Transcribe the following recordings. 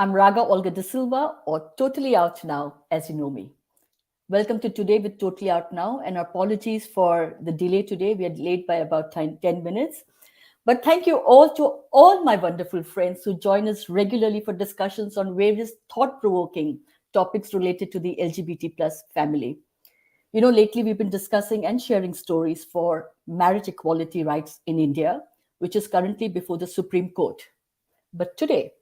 I'm Raga Olga De Silva, or Totally Out Now, as you know me. Welcome to Today with Totally Out Now, and apologies for the delay today. We are delayed by about 10 minutes. But thank you all to all my wonderful friends who join us regularly for discussions on various thought-provoking topics related to the LGBT plus family. Lately we've been discussing and sharing stories for marriage equality rights in India, which is currently before the Supreme Court. But today,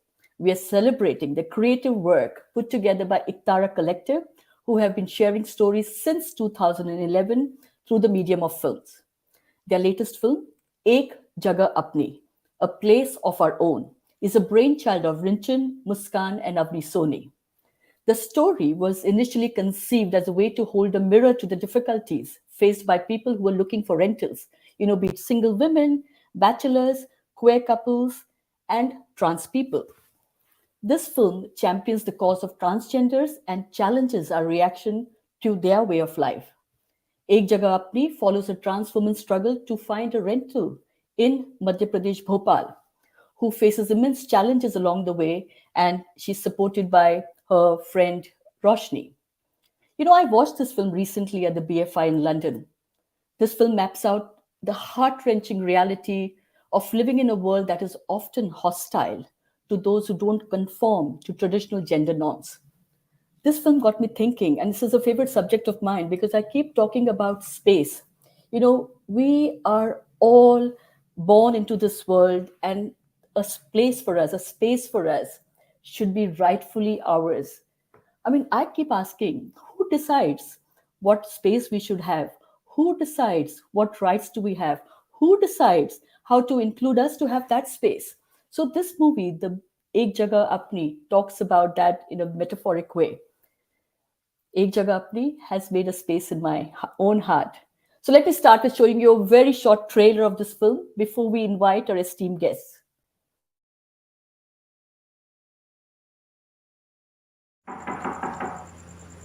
we are celebrating the creative work put together by Ektara Collective, who have been sharing stories since 2011 through the medium of films. Their latest film, Jagah Apni, A Place of Our Own, is a brainchild of Rinchin, Muskan, and Avni Soni. The story was initially conceived as a way to hold a mirror to the difficulties faced by people who were looking for rentals, be it single women, bachelors, queer couples, and trans people. This film champions the cause of transgenders and challenges our reaction to their way of life. Ek Jagah Apni follows a trans woman's struggle to find a rental in Madhya Pradesh, Bhopal, who faces immense challenges along the way, and she's supported by her friend Roshni. I watched this film recently at the BFI in London. This film maps out the heart-wrenching reality of living in a world that is often hostile to those who don't conform to traditional gender norms. This film got me thinking, and this is a favorite subject of mine because I keep talking about space. We are all born into this world, and a space for us should be rightfully ours. I keep asking, who decides what space we should have? Who decides what rights do we have? Who decides how to include us to have that space? So this movie, the Ek Jagah Apni, talks about that in a metaphoric way. Ek Jagah Apni has made a space in my own heart. So let me start with showing you a very short trailer of this film before we invite our esteemed guests.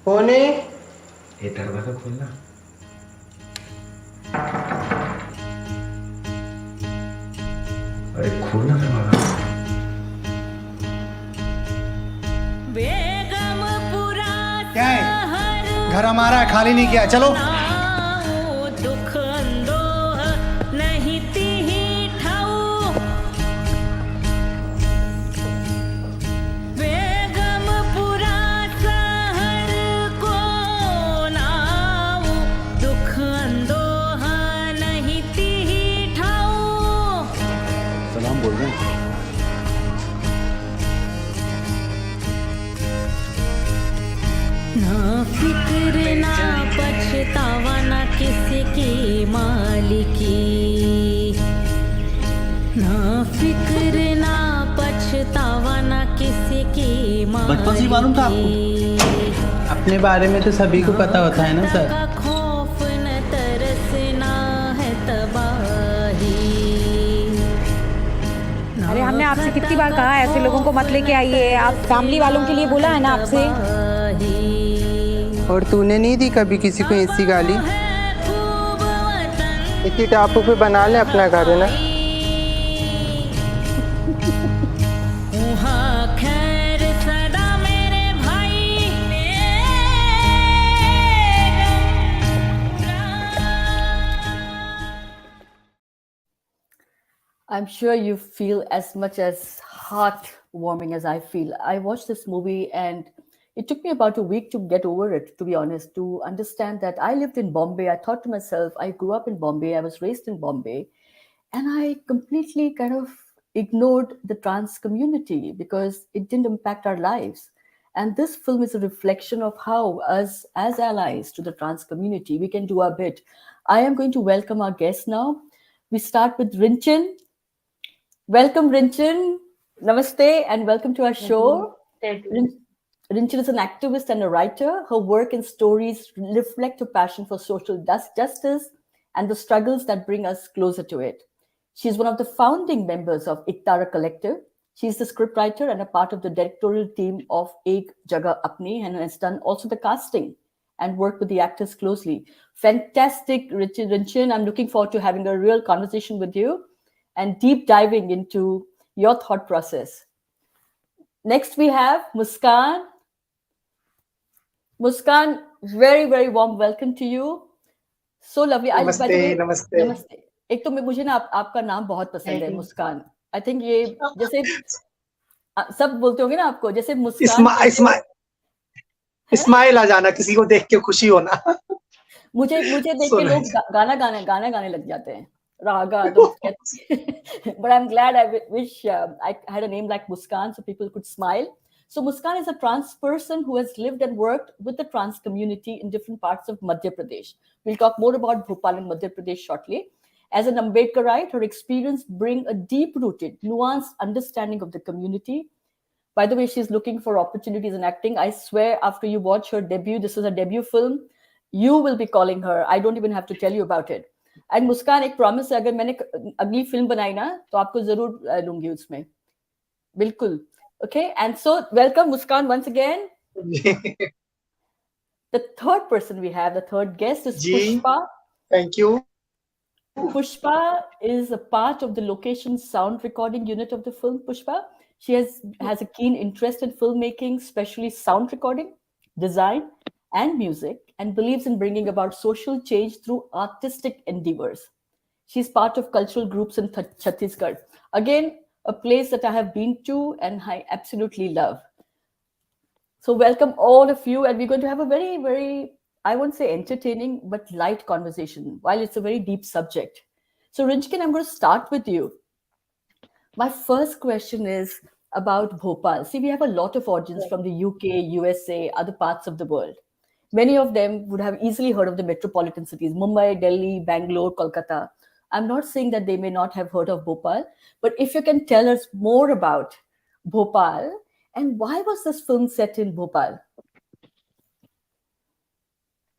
होने ये दरवाजा खोलना अरे खोलना दरवाजा क्या है घर हमारा है खाली नहीं किया चलो पछतावा ना किसी की मालिकी ना फिक्र ना पछतावा ना किसी की मालिकी बचपन से मालूम था आपको अपने बारे में तो सभी को पता होता है ना सर खौफ न तरसना है तबाही अरे हमने आपसे कितनी बार कहा ऐसे लोगों को मत लेके आइए आप फैमिली वालों के लिए बोला है ना आपसे और तूने नहीं दी कभी किसी को ऐसी गाली इसी टापू पे बना ले अपना घर है ना I'm sure you feel as much as heartwarming as I feel. I watched this movie and it took me about a week to get over it, to be honest, to understand that I lived in Bombay. I thought to myself, I grew up in Bombay, I was raised in Bombay, and I completely kind of ignored the trans community because it didn't impact our lives. And this film is a reflection of how us as allies to the trans community, we can do our bit. I am going to welcome our guests now. We start with Rinchin. Welcome, Rinchin. Namaste and welcome to our show. Rinchin is an activist and a writer. Her work and stories reflect her passion for social justice and the struggles that bring us closer to it. She's one of the founding members of Ektara Collective. She's the scriptwriter and a part of the directorial team of Ek Jagah Apni and has done also the casting and worked with the actors closely. Fantastic, Rinchin. I'm looking forward to having a real conversation with you and deep diving into your thought process. Next we have Muskan. Muskan, very very warm welcome to you. So lovely. I by the नमस्ते way, नमस्ते नमस्ते. एक तो मुझे ना आपका नाम बहुत पसंद है, मुस्कान. आई थिंक ये जैसे सब बोलते होंगे ना आपको, जैसे मुस्कान कहते हो, है ना? स्माइल आ जाना, किसी को देख के खुशी होना. मुझे देख So के लोग nice. गाना गाने लग जाते हैं. Raga, those but I'm glad I wish I had a name like Muskan so people could smile. So Muskan is a trans person who has lived and worked with the trans community in different parts of Madhya Pradesh. We'll talk more about Bhopal and Madhya Pradesh shortly. As an Ambedkarite, her experience bring a deep-rooted, nuanced understanding of the community. By the way, she's looking for opportunities in acting. I swear, after you watch her debut, this is a debut film, you will be calling her. I don't even have to tell you about it. And Muskan, एक promise है, अगर मैंने अगली film बनाई ना तो आपको जरूर लूंगी उसमें, बिल्कुल. Okay, and so welcome Muskan once again. The third person we have, the third guest is Pushpa. Thank you. Pushpa is a part of the location sound recording unit of the film. Pushpa, she has a keen interest in filmmaking, especially sound recording, design, and music, and believes in bringing about social change through artistic endeavors. She's part of cultural groups in Chhattisgarh. Again, a place that I have been to and I absolutely love. So welcome all of you, and we're going to have a very, very, I won't say entertaining, but light conversation, while it's a very deep subject. So Rinchin, I'm going to start with you. My first question is about Bhopal. See, we have a lot of audience from the UK, USA, other parts of the world. Many of them would have easily heard of the metropolitan cities, Mumbai, Delhi, Bangalore, Kolkata. I'm not saying that they may not have heard of Bhopal, but if you can tell us more about Bhopal and why was this film set in Bhopal?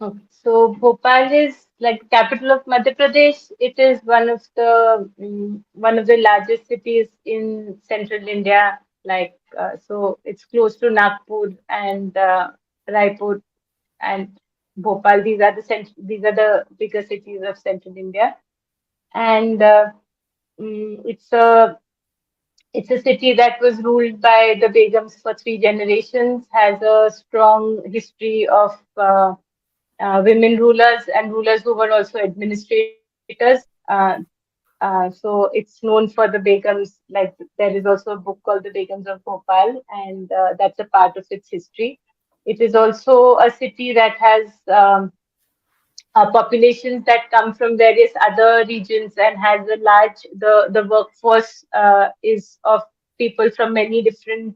Okay. So Bhopal is like capital of Madhya Pradesh. It is one of the largest cities in central India. So it's close to Nagpur and Raipur and Bhopal. These are the bigger cities of central India, and it's a city that was ruled by the Begums for 3 generations. Has a strong history of women rulers and rulers who were also administrators. So it's known for the Begums. Like there is also a book called The Begums of Bhopal, and that's a part of its history. It is also a city that has populations that come from various other regions and has a large the workforce is of people from many different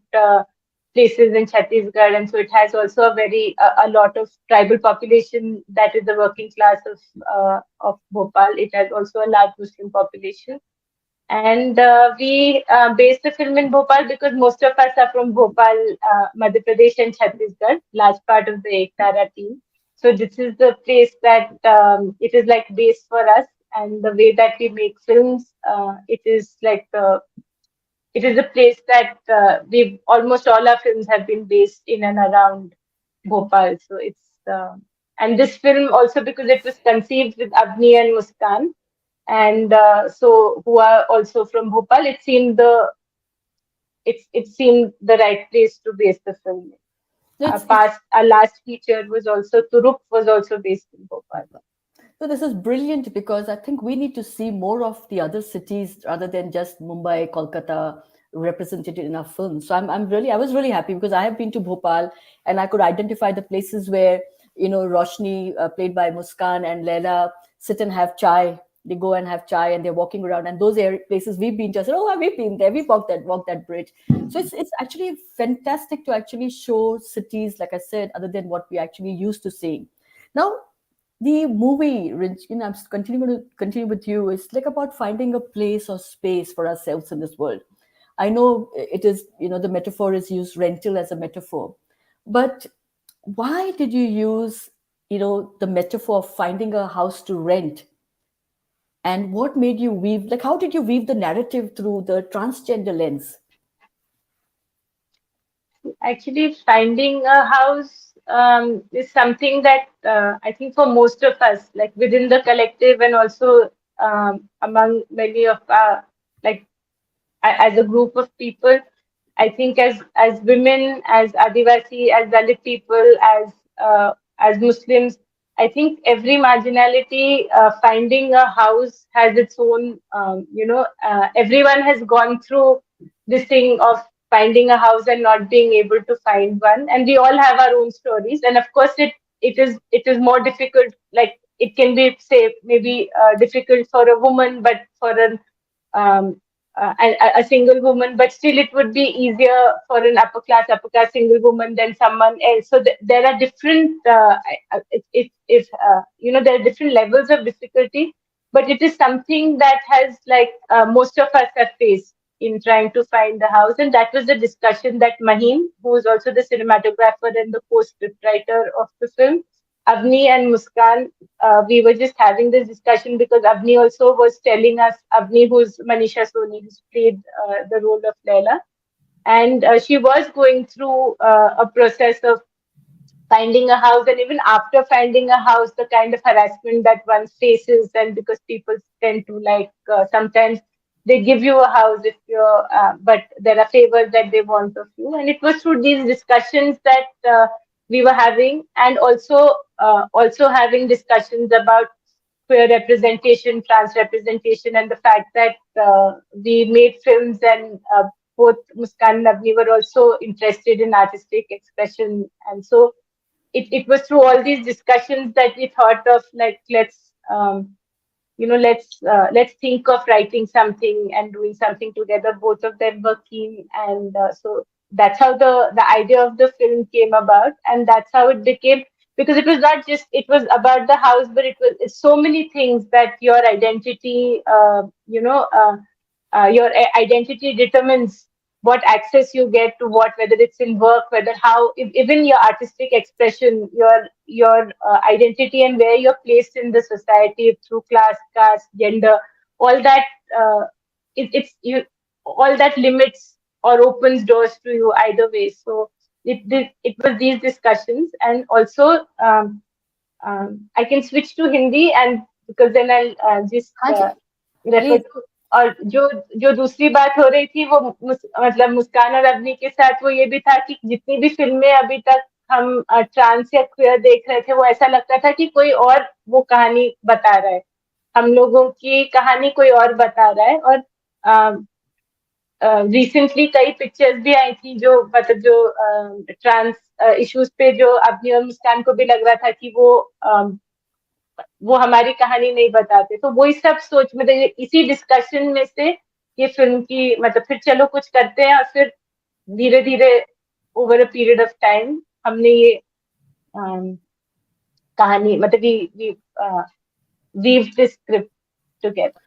places in Chhattisgarh, and so it has also a lot of tribal population that is the working class of Bhopal. It has also a large Muslim population. And we based the film in Bhopal because most of us are from Bhopal, Madhya Pradesh and Chhattisgarh, large part of the Ektara team. So this is the place that it is like base for us, and the way that we make films, it is a place that we've almost all our films have been based in and around Bhopal. So and this film also because it was conceived with Apni and Muskan, and so who are also from Bhopal, it seemed the right place to base the film. Our last feature was also Turuk was also based in Bhopal. So this is brilliant because I think we need to see more of the other cities rather than just Mumbai, Kolkata represented in our films. So I was really happy because I have been to Bhopal and I could identify the places where, Roshni, played by Muskan, and Laila sit and have chai. They go and have chai and they're walking around, and those places we've been to. I said, oh, we've been there. We walked that bridge. So it's actually fantastic to actually show cities, like I said, other than what we actually used to seeing. Now, the movie, I'm going to continue with you. It's like about finding a place or space for ourselves in this world. I know it is, the metaphor is used, rental as a metaphor. But why did you use, the metaphor of finding a house to rent? And what made you weave, how did you weave the narrative through the transgender lens? Actually, finding a house is something that I think for most of us, like within the collective and also among many of our, as a group of people, I think as women, as Adivasi, as Dalit people, as Muslims, I think every marginality finding a house has its own. Everyone has gone through this thing of finding a house and not being able to find one, and we all have our own stories. And of course, it is more difficult. Like it can be, say, maybe difficult for a woman, but for um, a single woman, but still it would be easier for an upper class single woman than someone else. So there are different, if there are different levels of difficulty, but it is something that has like most of us have faced in trying to find the house. And that was the discussion that Maheen, who is also the cinematographer and the co-script writer of the film, Avni and Muskan, we were just having this discussion because Avni also was telling us, Avni, who's Manisha Soni, who's played the role of Laila, and she was going through a process of finding a house, and even after finding a house, the kind of harassment that one faces, and because people tend to like sometimes they give you a house if you're, but there are favors that they want of you, and it was through these discussions that we were having, and also having discussions about queer representation, trans representation, and the fact that we made films and both Muskan and Avni were also interested in artistic expression, and so it was through all these discussions that we thought of like let's think of writing something and doing something together. Both of them were keen, and so that's how the idea of the film came about, and that's how it became. Because it was not just it was about the house, but it's so many things that your identity, identity determines what access you get to what, whether it's in work, whether how, even your artistic expression, your identity, and where you're placed in the society through class, caste, gender, all that. It's you. All that limits or opens doors to you either way. So it was these discussions, and also I can switch to Hindi, and because then I'll just refer to. और जो दूसरी बात हो रही थी वो मतलब मुस्कान और अवनी के साथ वो ये भी था कि जितनी भी फिल्में अभी तक हम ट्रांस या क्वेयर देख रहे थे, वो ऐसा लगता था कि कोई और वो कहानी बता रहा है, हम लोगों की कहानी कोई और बता रहा है. और रिसेंटली कई पिक्चर्स भी आई थी जो मतलब जो ट्रांस इश्यूज पे, जो अवनी और मुस्कान को भी लग रहा था कि वो हमारी कहानी नहीं बताते. तो वो सब सोच में इसी डिस्कशन में से ये फिल्म की मतलब फिर चलो कुछ करते हैं, और फिर धीरे धीरे over a period of time हमने ये कहानी मतलब we weave this script together.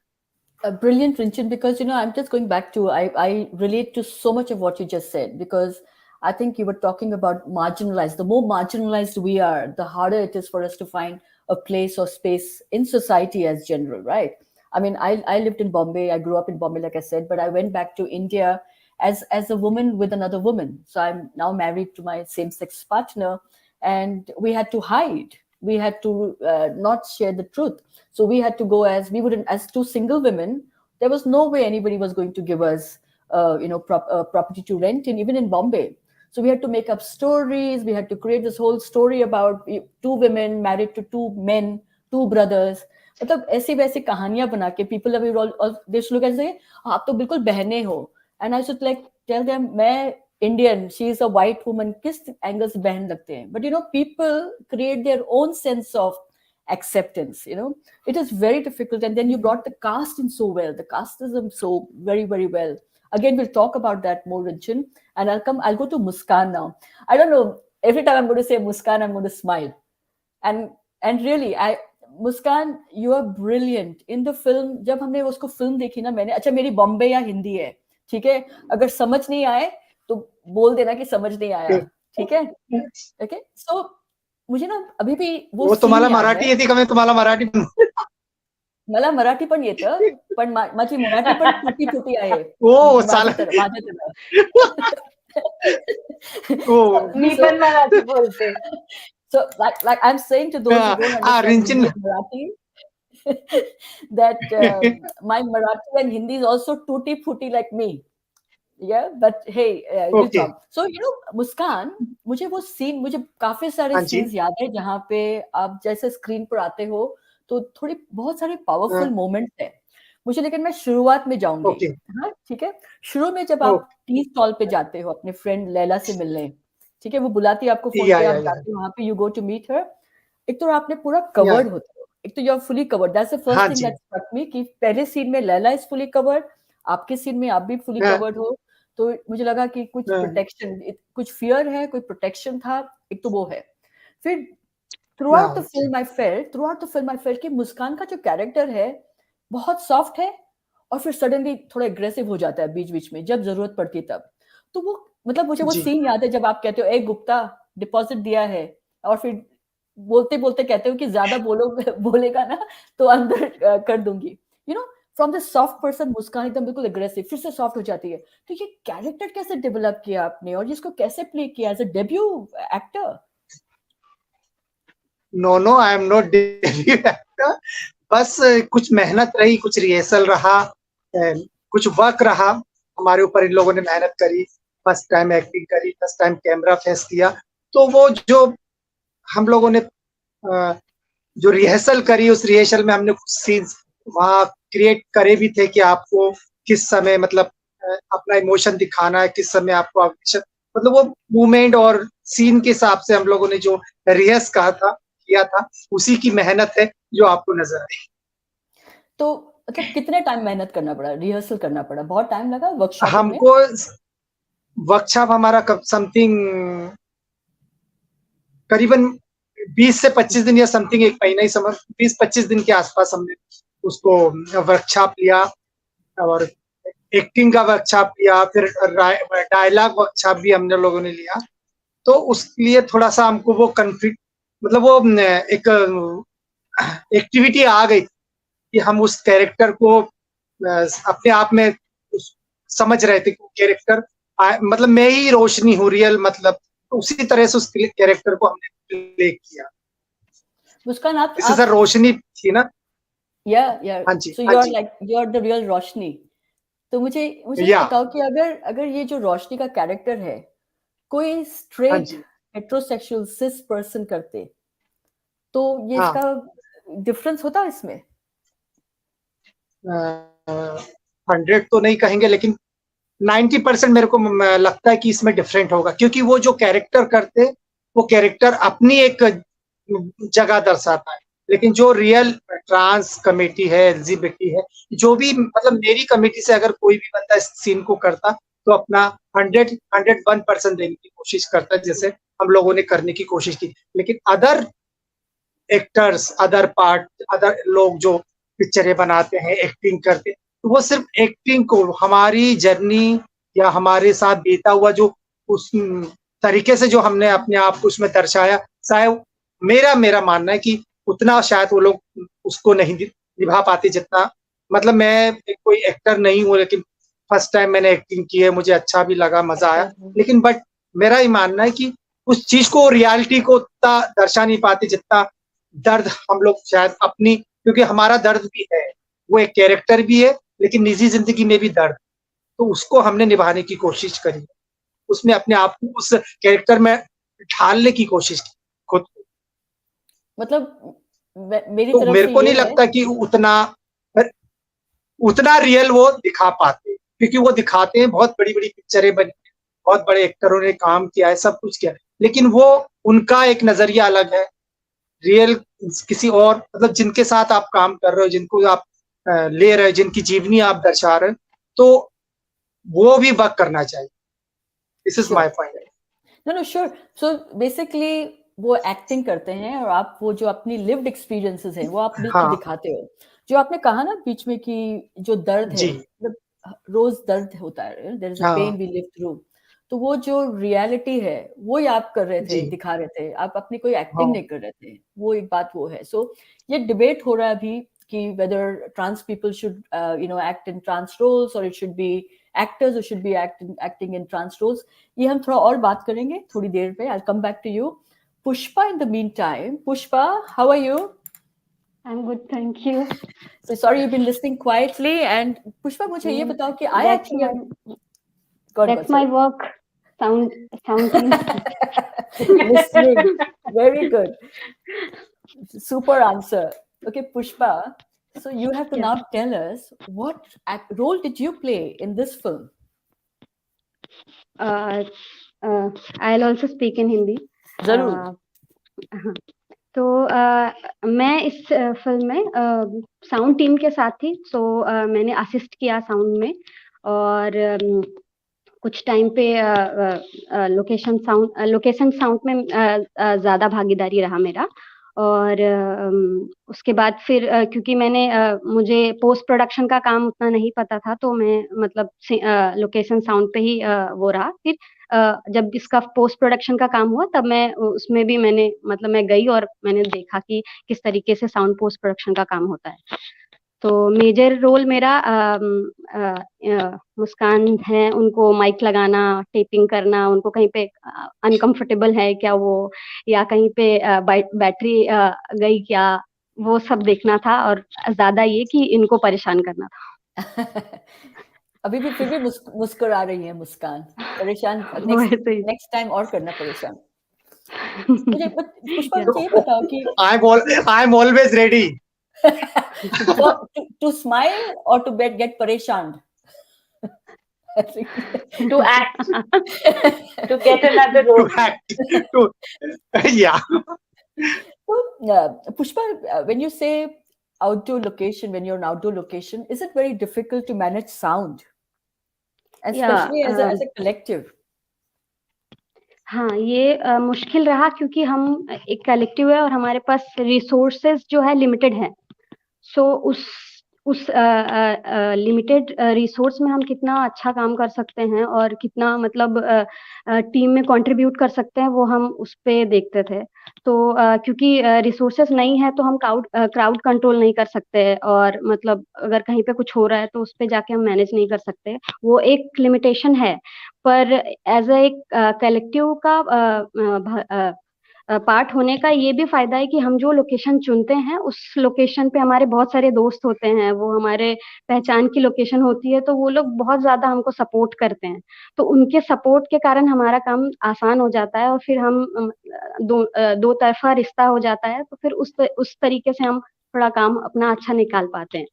Brilliant, Rinchin, because I'm just going back to I relate to so much of what you just said, because I think you were talking about marginalized. The more marginalized we are, the harder it is for us to find a place or space in society as general, right? I mean, I lived in Bombay. I grew up in Bombay, like I said, but I went back to India as a woman with another woman. So I'm now married to my same-sex partner, and we had to hide. We had to not share the truth. So we had to go as two single women. There was no way anybody was going to give us, property to rent, and even in Bombay. So we had to make up stories. We had to create this whole story about two women married to two men, two brothers. मतलब ऐसी वैसी कहानियां बना के people अभी all they should look and say आप तो बिल्कुल बहनें हो, and I should like tell them मैं Indian, she is a white woman, किस एंगल से बहन लगते हैं. But people create their own sense of acceptance. It is very difficult. And then you brought the caste in so well, the casteism so very, very well. Again, we'll talk about that more, Rinchin. And I'll go to Muskan now. I don't know, every time I'm going to say Muskan, I'm going to smile. And really, Muskan, you are brilliant in the film. जब हमने उसको film देखी ना, मैंने अच्छा मेरी बॉम्बे या हिंदी है, ठीक है, अगर समझ नहीं आए तो बोल देना कि समझ नहीं आया, ठीक है, ओके. सो मुझे ना अभी भी वो तुम्हाला मराठी येते का? मी तुम्हाला मराठी मला मराठी पण येतं, पण माझी मराठी पण तुटी फुटी आहे. ओ चालेल. मी पण मराठी बोलते. So like I'm saying to those who don't understand Marathi, that my Marathi and Hindi is also tutti frutti like me. Yeah, but hey, good okay, job. So मुस्कान, मुझे वो सीन, मुझे काफी सारे हाँ जी, सीन्स याद है जहाँ पे आप जैसे स्क्रीन पर आते हो तो थोड़ी बहुत सारे हाँ, पावरफुल मोमेंट्स है मुझे, लेकिन मैं शुरुआत में जाऊंगी। ओके, हाँ ठीक है। शुरू में जब ओ, आप टी स्टॉल पे जाते हो अपने फ्रेंड लैला से मिलने, ठीक है, वो बुलाती है आपको फोन पे, आप या, जाते हो वहां पे, you go to meet her. एक तो आपने पूरा या, कवर्ड होते हो, एक तो you are fully covered, that's the first हाँ थिंग दैट जी, स्ट्रक मी कि पहले सीन में लैला इज फुली कवर्ड, आपके सीन में आप भी फुली हाँ, कवर्ड हो। तो मुझे लगा कि कुछ हाँ, प्रोटेक्शन, कुछ फियर है, कोई प्रोटेक्शन था, एक तो वो है। फिर थ्रू आउट द हाँ जी, film I felt, throughout the film I felt कि मुस्कान का जो कैरेक्टर है बहुत सॉफ्ट है, और फिर सडनली थोड़ा एग्रेसिव हो जाता है बीच बीच में जब जरूरत पड़ती है तब। तो वो मतलब मुझे वो जी, सीन याद है जब आप कहते हो ए गुप्ता डिपॉजिट दिया है, और फिर बोलते बोलते कहते हो कि ज्यादा बोलेगा ना तो अंदर कर दूंगी, you know, from the soft person Muskan एकदम बिल्कुल एग्रेसिव, फिर से सॉफ्ट हो जाती है। तो ये कैरेक्टर कैसे डेवलप किया आपने और इसको कैसे प्ले किया as a debut actor? No no, I am not debut actor. बस कुछ मेहनत रही, कुछ रिहर्सल रहा, कुछ वर्क रहा, हमारे ऊपर इन लोगों ने मेहनत करी, फर्स्ट टाइम एक्टिंग करी, फर्स्ट टाइम कैमरा फेस किया। तो वो जो हम लोगों ने जो रिहर्सल करी, उस रिहर्सल में हमने कुछ सीन्स वहाँ क्रिएट करे भी थे कि आपको किस समय मतलब अपना इमोशन दिखाना है, किस समय आपको मतलब वो मूवमेंट और सीन के हिसाब से हम लोगों ने जो रिहर्स किया था, उसी की मेहनत है जो आपको नजर आई। तो मतलब कितने टाइम मेहनत करना पड़ा, रिहर्सल करना पड़ा, बहुत टाइम लगा वर्कशॉपिंग में? हमको वर्कशॉप हमारा समथिंग करीबन 20 से 25 दिन या समथिंग एक महीना ही समझ, 20-25 दिन के आसपास हमने उसको वर्कशॉप लिया, और एक्टिंग का वर्कशॉप लिया, फिर डायलॉग वर्कशॉप भी हमने लोगों ने लिया। तो उसके लिए थोड़ा सा हमको वो कन्फ्लिक्ट, मतलब वो एक एक्टिविटी आ गई कि हम उस कैरेक्टर को अपने आप में समझ रहे थे कि कैरेक्टर मतलब मैं ही रोशनी हूँ रियल, मतलब तो उसी तरह से उस कैरेक्टर को हमने प्ले किया। मुस्कान, जैसे आप सर रोशनी थी ना। या हाँ जी, सो हाँ यू आर जी, like you are the real Roshni. तो मुझे मुझे ये या, बताओ कि अगर अगर ये जो रोशनी का कैरेक्टर है कोई हाँ स्ट्रेट जी, हेट्रोसेक्सुअल सिस पर्सन करते तो ये हाँ, इसका डिफरेंस होता इसमें? 100 तो नहीं कहेंगे, लेकिन 90% मेरे को लगता है कि इसमें डिफरेंट होगा, क्योंकि वो जो कैरेक्टर करते, वो कैरेक्टर अपनी एक जगह दर्शाता है। लेकिन जो रियल ट्रांस कमेटी है, एलजीबीटी है, जो भी मतलब मेरी कमेटी से अगर कोई भी बंदा इस सीन को करता, तो अपना 101% देने की कोशिश करता है, जैसे हम लोगों ने करने की कोशिश की। लेकिन other actors, other part, other लोग जो पिक्चरें बनाते हैं, एक्टिंग करते हैं, तो वो सिर्फ एक्टिंग को, हमारी जर्नी या हमारे साथ बीता हुआ जो उस तरीके से जो हमने अपने आप को उसमें दर्शाया, शायद मेरा मेरा मानना है कि उतना शायद वो लोग उसको नहीं निभा पाते जितना, मतलब मैं कोई एक्टर नहीं हूँ, लेकिन फर्स्ट टाइम मैंने एक्टिंग की है, मुझे अच्छा भी लगा, मजा आया। लेकिन बट मेरा ही मानना है कि उस चीज को, रियलिटी को उतना दर्शा नहीं पाते जितना दर्द हम लोग शायद अपनी, क्योंकि हमारा दर्द भी है, वो एक कैरेक्टर भी है, लेकिन निजी जिंदगी में भी दर्द, तो उसको हमने निभाने की कोशिश करी, उसमें अपने आप को उस कैरेक्टर में ढालने की कोशिश की खुद को। मतलब मेरी तो तरफ मेरे से को ये नहीं है। लगता कि उतना उतना रियल वो दिखा पाते, क्योंकि वो दिखाते हैं, बहुत बड़ी बड़ी पिक्चरें बनी, बहुत बड़े एक्टरों ने काम किया है, सब कुछ किया है, लेकिन वो उनका एक नजरिया अलग है। रियल किसी और, मतलब जिनके साथ आप काम कर रहे हो, जिनको आप ले रहे हो, जिनकी जीवनी आप दर्शा रहे हो, तो वो भी वर्क करना चाहिए। This is my sure, point. No no sure. So basically वो एक्टिंग करते हैं और आप वो जो अपनी लिव्ड एक्सपीरियंसेस हैं वो आप बिल्कुल हाँ दिखाते हो। जो आपने कहा ना बीच में कि जो दर्द है, जी, मतलब रोज दर्द होता है, देयर इज अ हाँ पेन वी लिव थ्रू। तो वो जो रियलिटी है वो ही आप कर रहे थे, जी, दिखा रहे थे, आप अपनी कोई एक्टिंग हाँ, नहीं कर रहे थे, वो एक बात वो है। सो ये डिबेट हो रहा है अभी कि whether trans people should act in trans roles और it should be actors who should be acting in trans roles. ये हम थोड़ा और बात करेंगे थोड़ी देर पे। I'll come back to you. Pushpa, in the meantime, Pushpa, how are you? I'm good, thank you. So sorry you've been listening quietly. And Pushpa, मुझे ये बताओ कि I That's actually my God, That's my work. Sound team. Listening. Very good. Super answer. Okay, Pushpa. So you have to Yeah. now tell us what role did you play in this film? Uh, I'll also speak in Hindi. जरूर. हाँ, तो मैं इस film में sound team के साथ थी, तो मैंने असिस्ट किया साउंड में, और कुछ टाइम पे लोकेशन साउंड में ज़्यादा भागीदारी रहा मेरा। और उसके बाद फिर क्योंकि मुझे पोस्ट प्रोडक्शन का काम उतना नहीं पता था, तो मैं मतलब लोकेशन साउंड पे ही वो रहा। फिर जब इसका पोस्ट प्रोडक्शन का काम हुआ, तब मैं उसमें भी मैं गई और मैंने देखा कि किस तरीके से साउंड पोस्ट प्रोडक्शन का काम होता है। तो मेजर रोल मेरा मुस्कान है, उनको माइक लगाना, टेपिंग करना, उनको कहीं पे अनकंफर्टेबल है क्या वो, या कहीं पे बैटरी गई क्या, वो सब देखना था, और ज्यादा ये कि इनको परेशान करना था। अभी भी फिर भी मुस्कुरा रही है मुस्कान. परेशान नेक्स्ट टाइम और करना परेशान. मुझे पुष्पा ये बताओ कि I'm always ready. to smile or to get परेशान? To act, to get another role. To act. Yeah. So, Pushpa, when you say outdoor location, when you're in outdoor location, is it very difficult to manage sound? Especially as a collective? हाँ, ये मुश्किल रहा, क्योंकि हम एक collective है और हमारे पास रिसोर्सेज जो है लिमिटेड है। सो उस लिमिटेड रिसोर्स में हम कितना अच्छा काम कर सकते हैं और कितना मतलब टीम में कंट्रीब्यूट कर सकते हैं, वो हम उस पे देखते थे। तो क्योंकि रिसोर्सेस नहीं है, तो हम क्राउड कंट्रोल नहीं कर सकते, और मतलब अगर कहीं पे कुछ हो रहा है तो उस पे जाके हम मैनेज नहीं कर सकते, वो एक लिमिटेशन है। पर एज एक कलेक्टिव का पार्ट होने का ये भी फायदा है कि हम जो लोकेशन चुनते हैं, उस लोकेशन पे हमारे बहुत सारे दोस्त होते हैं, वो हमारे पहचान की लोकेशन होती है, तो वो लोग बहुत ज्यादा हमको सपोर्ट करते हैं। तो उनके सपोर्ट के कारण हमारा काम आसान हो जाता है, और फिर हम दो तरफा रिश्ता हो जाता है, तो फिर उस तरीके से हम थोड़ा काम अपना अच्छा निकाल पाते हैं,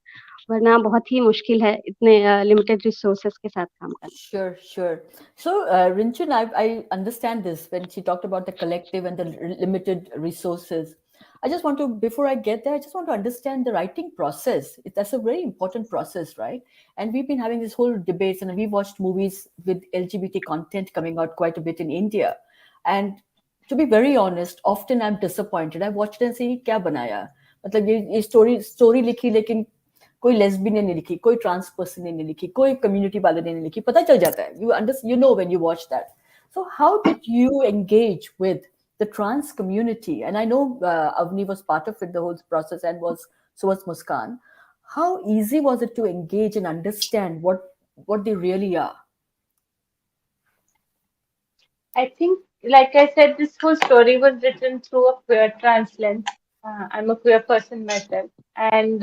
वरना बहुत ही मुश्किल है इतने लिमिटेड रिसोर्सेस के साथ काम करना। Sure. So, Rinchin, I understand this when she talked about the collective and the limited resources. I just want to, before I get there, I just want to understand the writing process. That's a very important process, right? And we've been having this whole debates, and we've watched movies with LGBT content coming out quite a bit in India. And to be very honest, often I'm disappointed. I watched it and say, क्या बनाया? मतलब ये story लिखी, लेकिन कोई lesbian ने नहीं लिखी, कोई ट्रांस पर्सन ने नहीं लिखी, कोई कम्युनिटी वाले ने नहीं लिखी, पता चल जाता है, you know when you watch that. So how did you engage with the trans community? And I know Avni was part of it, the whole process, and so was Muskan. How easy was it to engage and understand what they really are? I think, like I said, this whole story was written through a queer trans lens. I'm a queer person myself, and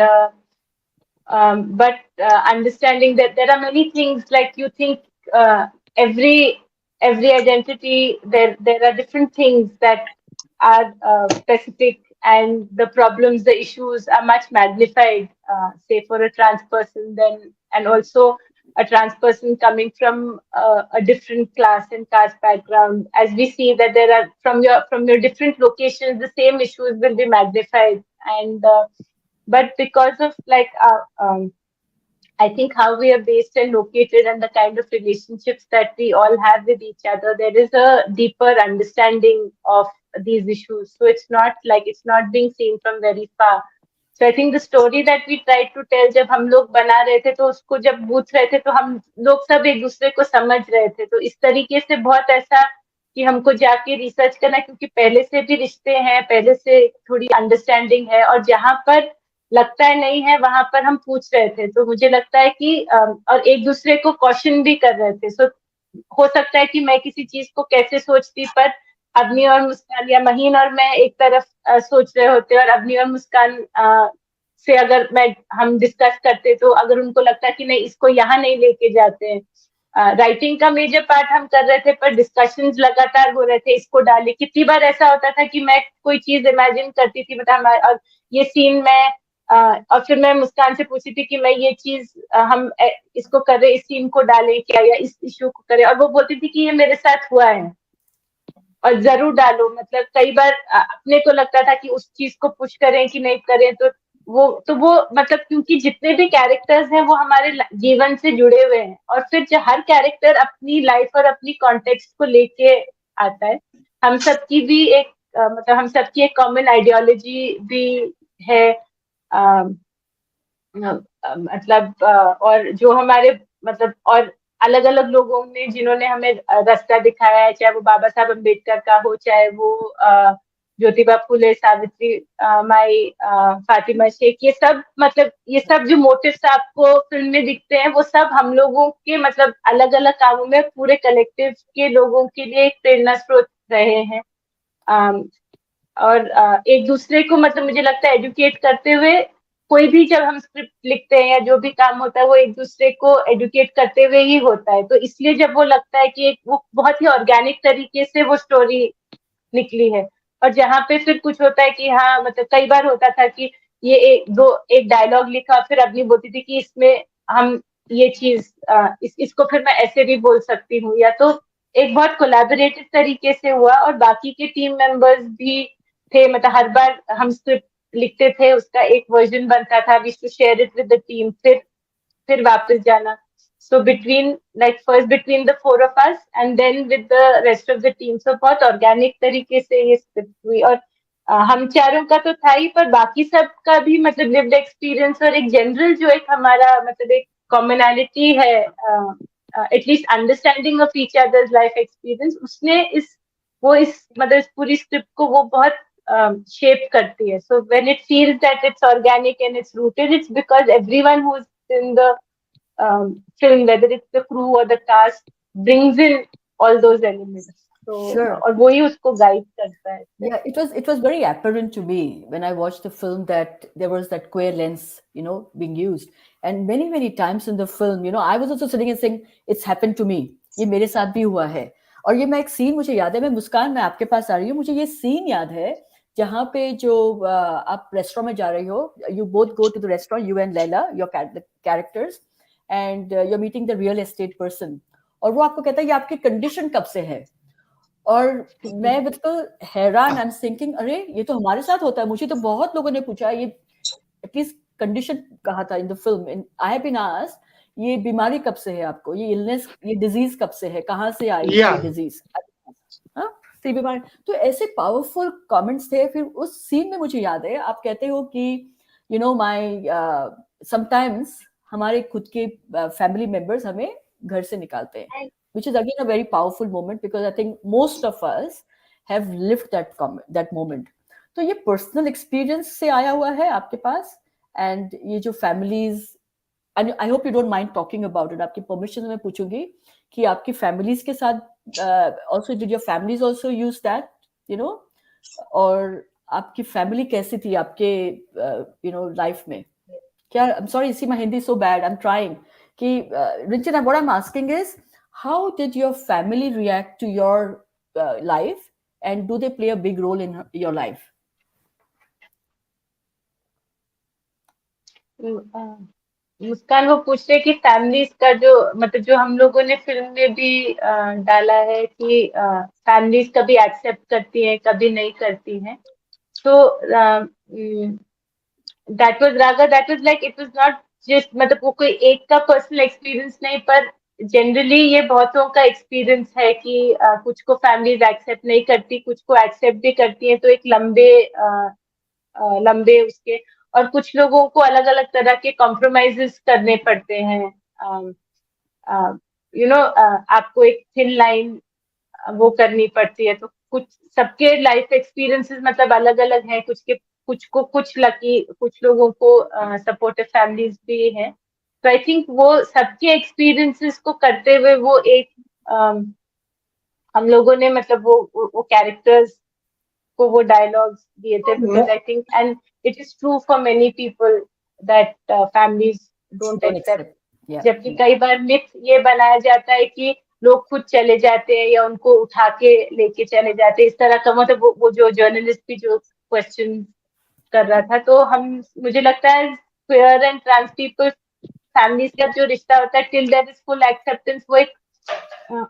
but understanding that there are many things, like you think every identity, there are different things that are specific, and the problems, the issues are much magnified, say for a trans person, then, and also a trans person coming from a different class and caste background, as we see that there are from your different locations, the same issues will be magnified. And but because of I think how we are based and located, and the kind of relationships that we all have with each other, there is a deeper understanding of these issues. So it's not being seen from very far. So I think the story that we tried to tell, जब हम लोग बना रहे थे, तो उसको जब बूझ रहे थे, तो हम लोग सब एक दूसरे को समझ रहे थे। तो इस तरीके से बहुत ऐसा कि हमको जाके रिसर्च करना, क्योंकि पहले से भी रिश्ते हैं, पहले से थोड़ी अंडरस्टैंडिंग है, और जहाँ पर लगता है नहीं है, वहां पर हम पूछ रहे थे। तो मुझे लगता है कि और एक दूसरे को क्वेश्चन भी कर रहे थे। सो हो सकता है कि मैं किसी चीज को कैसे सोचती, पर अवनी और मुस्कान या महीन और मैं एक तरफ सोच रहे होते, और अवनी और मुस्कान से अगर हम डिस्कस करते, तो अगर उनको लगता कि नहीं, इसको यहाँ नहीं लेके जाते हैं, राइटिंग का मेजर पार्ट हम कर रहे थे, पर डिस्कशंस लगातार हो रहे थे, इसको डाले। कितनी बार ऐसा होता था कि मैं कोई चीज इमेजिन करती थी, मतलब और ये सीन मैं और फिर मैं मुस्कान से पूछती थी कि मैं ये चीज हम इसको कर रहे, इस सीन को डालें क्या, या इस इशू को करें, और वो बोलती थी कि ये मेरे साथ हुआ है और जरूर डालो। मतलब कई बार अपने को लगता था कि उस चीज को पुश करें कि नहीं करें, तो वो मतलब क्योंकि जितने भी कैरेक्टर्स हैं वो हमारे जीवन से जुड़े हुए हैं, और फिर जो हर कैरेक्टर अपनी लाइफ और अपनी कॉन्टेक्स्ट को लेके आता है। हम सबकी भी एक मतलब हम सबकी एक कॉमन आइडियोलॉजी भी है, मतलब और जो हमारे मतलब और अलग अलग लोगों ने जिन्होंने हमें रास्ता दिखाया है, चाहे वो बाबा साहब अम्बेडकर का हो, चाहे वो ज्योतिबा फुले, सावित्री माई, फातिमा शेख, ये सब मतलब ये सब जो मोटिव्स आपको फिल्म में दिखते हैं वो सब हम लोगों के मतलब अलग अलग कामों में पूरे कलेक्टिव के लोगों के लिए एक प्रेरणा स्रोत रहे हैं। और एक दूसरे को मतलब मुझे लगता है एजुकेट करते हुए, कोई भी जब हम स्क्रिप्ट लिखते हैं या जो भी काम होता है वो एक दूसरे को एजुकेट करते हुए ही होता है। तो इसलिए जब वो लगता है कि एक वो बहुत ही ऑर्गेनिक तरीके से वो स्टोरी निकली है। और जहाँ पे फिर कुछ होता है कि हाँ मतलब कई बार होता था कि ये एक डायलॉग लिखा, फिर अपनी बोलती थी कि इसमें हम ये चीज इसको फिर मैं ऐसे भी बोल सकती हूँ, या तो एक बहुत कोलैबोरेटिव तरीके से हुआ। और बाकी के टीम मेंबर्स भी थे, मतलब हर बार हम स्क्रिप्ट लिखते थे, उसका एक वर्जन बनता था, we to share it with the team, फिर वापस जाना। So first between the four of us and then with the rest of the team. So बहुत ऑर्गेनिक तरीके से ये स्क्रिप्ट हुई। और हम चारों का तो था ही, पर बाकी सब का भी मतलब लिव्ड एक्सपीरियंस और एक जनरल जो एक हमारा मतलब एक कॉमनैलिटी है, at least understanding of each others life experience, उसने इस मतलब इस पूरी स्क्रिप्ट को वो बहुत शेप करती है। So when it feels that it's organic and it's rooted, it's because everyone who's in the film, whether it's the crew or the cast, brings in all those elements. So Sure. और वही उसको guide करता है। Yeah, it was very apparent to me when I watched the film that there was that queer lens, being used, and many times in the film, I was also sitting and saying, "It's happened to me. ये मेरे साथ भी हुआ है." और ये मैं एक सीन मुझे याद है, मैं मुस्कान मैं आपके पास आ रही हूँ, मुझे ये सीन याद है जहाँ पे जो आप रेस्टोरेंट में जा रही हो, you both go to the restaurant, you and Laila, your characters, and you're meeting the real estate person, और वो आपको कहता है ये आपकी कंडीशन कब से है, और मैं बिल्कुल हैरान, आई एम थिंकिंग अरे ये तो हमारे साथ होता है, मुझे तो बहुत लोगों ने पूछा ये एटलीस्ट कंडीशन कहा था in the film, I have been asked ये बीमारी कब से है आपको, ये इलनेस, ये डिजीज कब से है, कहाँ से आई ये डिजीज, हाँ तो बीमारी। तो ऐसे पावरफुल कमेंट्स थे। फिर उस सीन में मुझे याद है आप कहते हो कि माय समटाइम्स हमारे खुद के फैमिली मेंबर्स हमें घर से निकालते हैं, which is again a very powerful moment because I think most of us have lived that moment. तो ये personal experience से आया हुआ है आपके पास, and ये जो families, and I hope you don't mind talking about it, आपकी permission मैं पूछूंगी कि आपकी families के साथ also did your families also use that, और आपकी family कैसी थी आपके life में क्या? I'm sorry, see my Hindi is so bad, I'm trying कि Rinchin, what I'm asking is how did your family react to your life, and do they play a big role in your life? मुस्कान वो पूछ रहे कि families का जो मतलब जो हम लोगों ने फिल्म में भी डाला है कि फैमिलीज कभी एक्सेप्ट करती हैं कभी नहीं करती हैं। तो that was Raga, that was like it was not just मतलब वो कोई एक का पर्सनल एक्सपीरियंस नहीं, पर जनरली ये बहुतों का एक्सपीरियंस है कि कुछ को फैमिलीज एक्सेप्ट नहीं करती, कुछ को एक्सेप्ट भी करती हैं, तो एक लंबे उसके, और कुछ लोगों को अलग अलग तरह के कॉम्प्रोमाइजेस करने पड़ते हैं। आपको एक थिन लाइन वो करनी पड़ती है। तो कुछ सबके लाइफ एक्सपीरियंसेस मतलब अलग अलग हैं, कुछ को कुछ लकी, कुछ लोगों को सपोर्टिव फैमिलीज भी हैं। तो आई थिंक वो सबके एक्सपीरियंसेस को करते हुए वो एक हम लोगों ने मतलब वो कैरेक्टर्स को वो डायलॉग्स दिए थे, because I think and it is true for many people that families don't accept जबकि कई बार मिथ ये बनाया जाता है कि लोग खुद चले जाते हैं या उनको उठा के लेके चले जाते हैं, इस तरह का। मतलब वो जो जर्नलिस्ट भी जो क्वेश्चन कर रहा था, तो मुझे लगता है queer and trans people families का जो रिश्ता होता है, till there is full acceptance, वो एक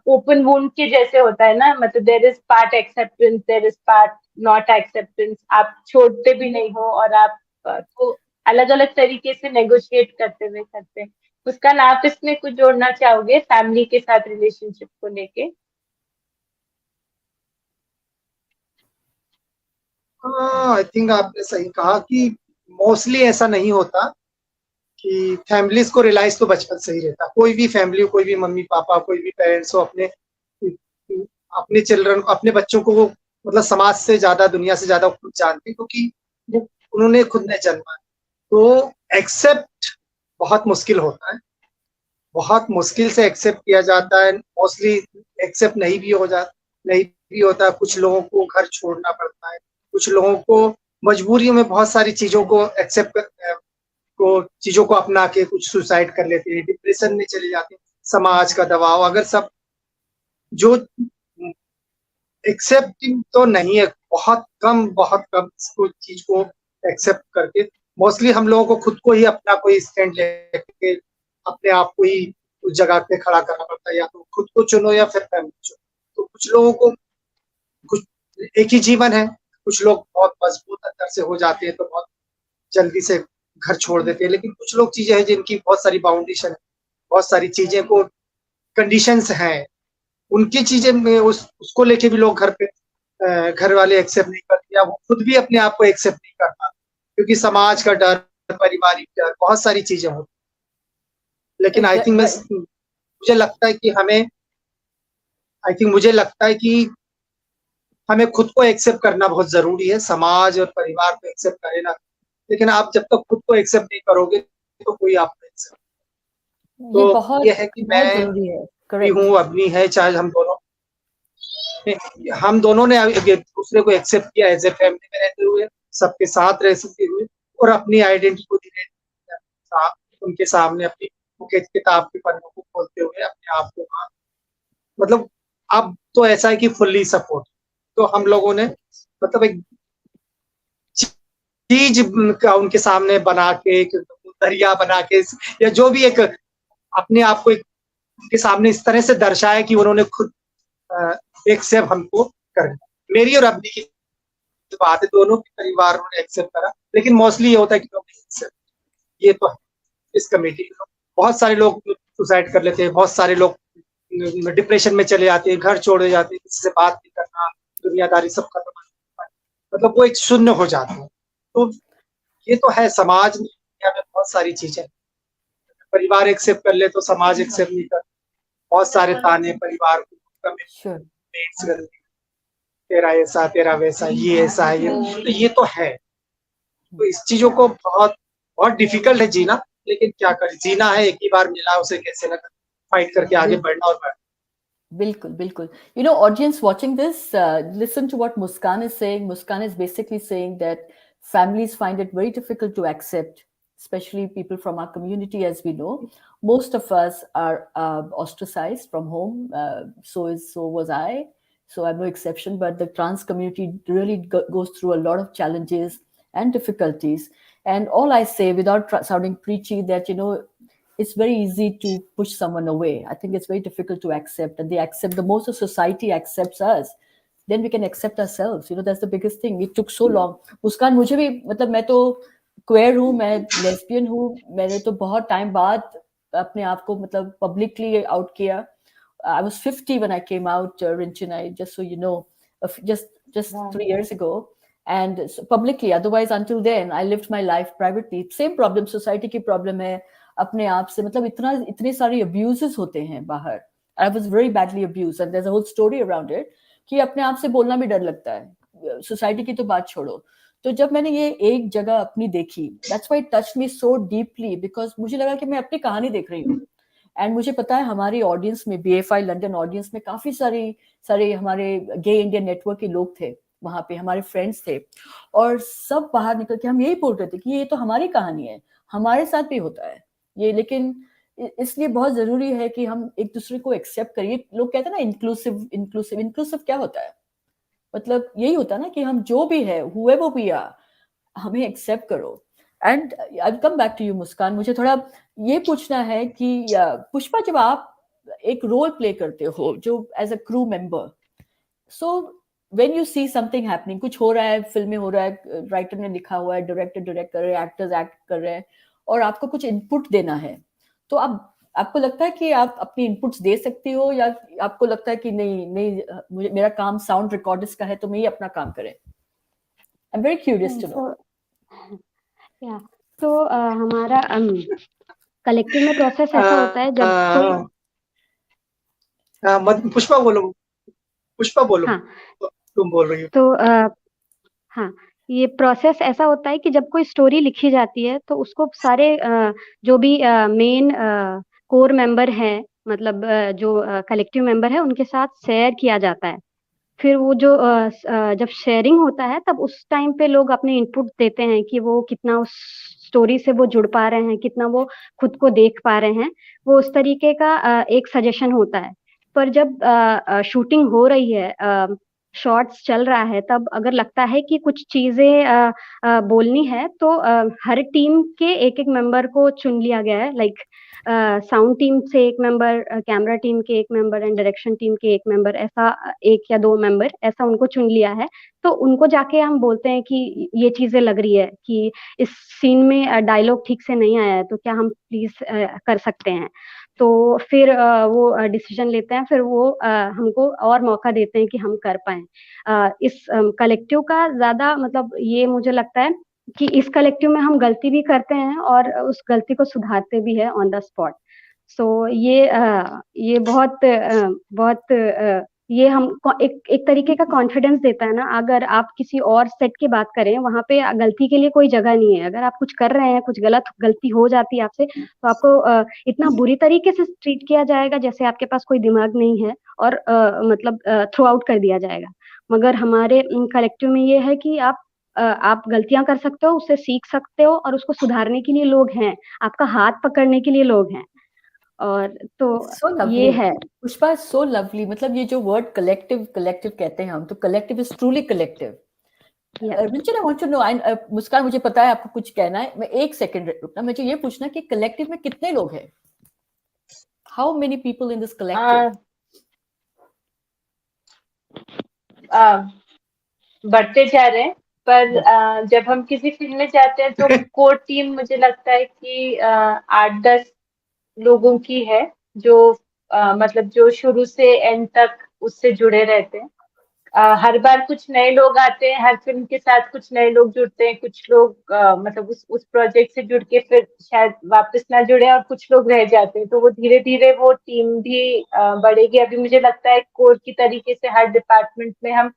ओपन वुंड के जैसे होता है ना। मतलब there is part acceptance, there is part not acceptance. आप छोड़ते भी नहीं हो और आप तो अलग अलग तरीके से नेगोशिएट करते हुए करते हैं। मुस्कान, आप इसमें कुछ जोड़ना चाहोगे फैमिली के साथ रिलेशनशिप को लेके? हाँ, आई थिंक आपने सही कहा कि मोस्टली ऐसा नहीं होता कि फैमिलीज को रियलाइज तो बचपन से ही रहता। कोई भी फैमिली, कोई भी मम्मी पापा, कोई भी पेरेंट्स हो, अपने अपने चिल्ड्रन, अपने बच्चों को वो मतलब समाज से ज्यादा, दुनिया से ज्यादा खुद जानते, क्योंकि वो उन्होंने खुद ने जन्मा है। तो एक्सेप्ट बहुत मुश्किल होता है, बहुत मुश्किल से एक्सेप्ट किया जाता है। मोस्टली एक्सेप्ट नहीं भी होता। कुछ लोगों को घर छोड़ना पड़ता है, कुछ लोगों को मजबूरियों में बहुत सारी चीजों को एक्सेप्ट को चीजों को अपना के कुछ सुसाइड कर लेते हैं, डिप्रेशन में चले जाते हैं। समाज का दबाव, अगर सब जो एक्सेप्टिंग तो नहीं है, बहुत कम इसको चीज को एक्सेप्ट करके। मोस्टली हम लोगों को खुद को ही अपना कोई स्टैंड लेके अपने आप को ही उस जगह पे खड़ा करना पड़ता है, या तो खुद को चुनो या फिर फैमिली चुनो। तो कुछ लोगों को कुछ एक ही जीवन है, कुछ लोग बहुत मजबूत अंदर से हो जाते हैं तो बहुत जल्दी से घर छोड़ देते हैं। लेकिन कुछ लोग चीजें हैं जिनकी बहुत सारी बाउंडेशन है, बहुत सारी चीजें को कंडीशंस हैं, उनकी चीजें में उसको लेके भी लोग घर पे घर वाले एक्सेप्ट नहीं करते, या वो खुद भी अपने आप को एक्सेप्ट नहीं कर पाते, क्योंकि समाज का डर, पारिवारिक डर, बहुत सारी चीजें होती। लेकिन मुझे लगता है कि हमें खुद को एक्सेप्ट करना बहुत जरूरी है। समाज और परिवार को एक्सेप्ट करे ना, लेकिन आप जब तक खुद को एक्सेप्ट नहीं करोगे तो कोई आपको एक्सेप्ट। तो ये है कि मैं जरूरी है। भी हूँ, अवनी है, चाहे हम दोनों ने एक दूसरे को एक्सेप्ट किया एज ए फैमिली में रहते हुए, सबके साथ रहते हुए, और अपनी आइडेंटिटी को धीरे उनके सामने अपनी किताब के पन्नों को खोलते हुए अपने आप को, मतलब अब तो ऐसा है कि फुल्ली सपोर्ट। तो हम लोगों ने मतलब एक चीज का उनके सामने बना के, दरिया बना के, या जो भी एक अपने आप को उनके सामने इस तरह से दर्शाया कि उन्होंने खुद एक्सेप्ट हमको कर। मेरी और अपनी की बात है, दोनों के परिवार ने एक्सेप्ट करा, लेकिन मोस्टली ये होता है कि लोग एक्सेप्ट। ये तो है इस कमेटी में। बहुत सारे लोग सुसाइड कर लेते हैं, बहुत सारे लोग डिप्रेशन में चले जाते हैं, घर छोड़े जाते हैं, किसी से बात नहीं करना, दुनियादारी सब खत्म, मतलब वो एक शून्य हो जाते हैं। तो ये तो है, समाज में बहुत सारी चीजें, परिवार एक्सेप्ट कर ले तो समाज एक्सेप्ट नहीं कर। बहुत सारे ताने परिवार को, तेरा ऐसा, तेरा वैसा, ये ऐसा है, ये तो है। तो इस चीजों को बहुत डिफिकल्ट है जीना, लेकिन क्या करें, जीना है, एक ही बार मिला, उसे कैसे ना फाइट करके आगे बढ़ना और बढ़ना। बिल्कुल बिल्कुल. Audience watching this, listen to what Muskan is saying. Muskan is basically saying that families find it very difficult to accept, especially people from our community. As we know, most of us are ostracized from home. So was I. So I'm no exception. But the trans community really goes through a lot of challenges and difficulties. And all I say, without sounding preachy, that it's very easy to push someone away. I think it's very difficult to accept, and the most of society accepts us, then we can accept ourselves. That's the biggest thing. It took so long. Muskan, मुझे भी मतलब मैं तो queer हूँ, मैं lesbian हूँ, मैंने तो बहुत time बाद अपने आप को मतलब publicly out किया. I was 50 when I came out, Rinchin, just so you know, just 3 years ago. And so publicly, otherwise until then I lived my life privately. Same problem, society की problem है, अपने आप से मतलब इतने सारे abuses होते हैं बाहर. I was very badly abused, and there's a whole story around it कि अपने आप से बोलना भी डर लगता है. सोसाइटी की तो बात छोड़ो. तो जब मैंने ये एक जगह अपनी देखी, that's why it touched me so deeply, because मुझे लगा कि मैं अपनी कहानी देख रही हूँ. एंड मुझे पता है हमारी ऑडियंस में, BFI लंदन ऑडियंस में काफी सारे हमारे गे इंडियन नेटवर्क के लोग थे वहां पे, हमारे फ्रेंड्स थे, और सब बाहर निकल के हम यही बोल रहे थे कि ये तो हमारी कहानी है, हमारे साथ भी होता है ये. लेकिन इसलिए बहुत जरूरी है कि हम एक दूसरे को एक्सेप्ट करिए। लोग कहते हैं ना इंक्लूसिव इंक्लूसिव इंक्लूसिव, क्या होता है? मतलब यही होता है ना कि हम जो भी है, whoever we are, हमें एक्सेप्ट करो। And I come back to you Muskan, मुझे थोड़ा ये पूछना है कि पुष्पा, जब आप एक रोल प्ले करते हो जो as a crew member, so when you see something happening, कुछ हो रहा है, फिल्म में हो रहा है, राइटर ने लिखा हुआ है, डायरेक्टर डायरेक्ट कर रहे हैं, एक्टर्स एक्ट कर रहे हैं, और आपको कुछ इनपुट देना है, तो आप आपको लगता है कि आप अपनी इनपुट्स दे सकती हो, या आपको लगता है कि नहीं नहीं, मुझे मेरा काम साउंड रिकॉर्डिस्ट का है तो मैं ही अपना काम करें? I am very curious to know. या तो हमारा कलेक्टिव में प्रोसेस ऐसा होता है जब कोई पुष्पा बोलो, पुष्पा बोलो, हाँ तुम बोल रही हो। तो हाँ, ये प्रोसेस ऐसा होता है कि जब कोई स्टोरी लिखी जाती है तो उसको सारे जो भी मेन कोर मेंबर हैं, मतलब जो कलेक्टिव मेंबर है, उनके साथ शेयर किया जाता है। फिर वो जो जब शेयरिंग होता है तब उस टाइम पे लोग अपने इनपुट देते हैं कि वो कितना उस स्टोरी से वो जुड़ पा रहे हैं, कितना वो खुद को देख पा रहे हैं। वो उस तरीके का एक सजेशन होता है। पर जब शूटिंग हो रही है, शॉट्स चल रहा है, तब अगर लगता है कि कुछ चीजें बोलनी है तो हर टीम के एक एक मेंबर को चुन लिया गया है। लाइक साउंड टीम से एक मेंबर, कैमरा टीम के एक मेंबर एंड डायरेक्शन टीम के एक मेंबर, ऐसा एक या दो मेंबर ऐसा उनको चुन लिया है। तो उनको जाके हम बोलते हैं कि ये चीजें लग रही है कि इस सीन में डायलॉग ठीक से नहीं आया है, तो क्या हम प्लीज कर सकते हैं। तो फिर वो डिसीजन लेते हैं, फिर वो हमको और मौका देते हैं कि हम कर पाए। इस कलेक्टिव का ज्यादा मतलब ये मुझे लगता है कि इस कलेक्टिव में हम गलती भी करते हैं और उस गलती को सुधारते भी है ऑन द स्पॉट। सो ये बहुत ये हम एक तरीके का कॉन्फिडेंस देता है ना। अगर आप किसी और सेट की बात करें, वहां पे गलती के लिए कोई जगह नहीं है। अगर आप कुछ कर रहे हैं, कुछ गलती हो जाती है आपसे, तो आपको इतना बुरी तरीके से ट्रीट किया जाएगा जैसे आपके पास कोई दिमाग नहीं है, और मतलब थ्रो आउट कर दिया जाएगा। मगर हमारे कलेक्टिव में ये है कि आप गलतियां कर सकते हो, उससे सीख सकते हो, और उसको सुधारने के लिए लोग हैं, आपका हाथ पकड़ने के लिए लोग हैं। और तो सो लवली ये है। Pushpa, so lovely. मतलब ये जो वर्ड कलेक्टिव कलेक्टिव कहते हैं हम, तो collective is truly collective. Rinchen, I want to know, Muskan, मुझे पता है आपको कुछ कहना है, मैं एक सेकंड रुकना, मुझे ये पूछना कि कलेक्टिव में कितने लोग हैं? How many people in this collective? बढ़ते जा रहे हैं, पर जब हम किसी फिल्म में जाते हैं तो कोर टीम मुझे लगता है कि 8-10 लोगों की है, जो मतलब जो शुरू से एंड तक उससे जुड़े रहते हैं। हर बार कुछ नए लोग आते हैं, हर फिल्म के साथ कुछ नए लोग जुड़ते हैं, कुछ लोग मतलब उस प्रोजेक्ट से जुड़ के फिर शायद वापस ना जुड़े, और कुछ लोग रह जाते हैं। तो वो धीरे धीरे वो टीम भी बढ़ेगी। अभी मुझे लगता है कोर की तरीके से हर डिपार्टमेंट में हम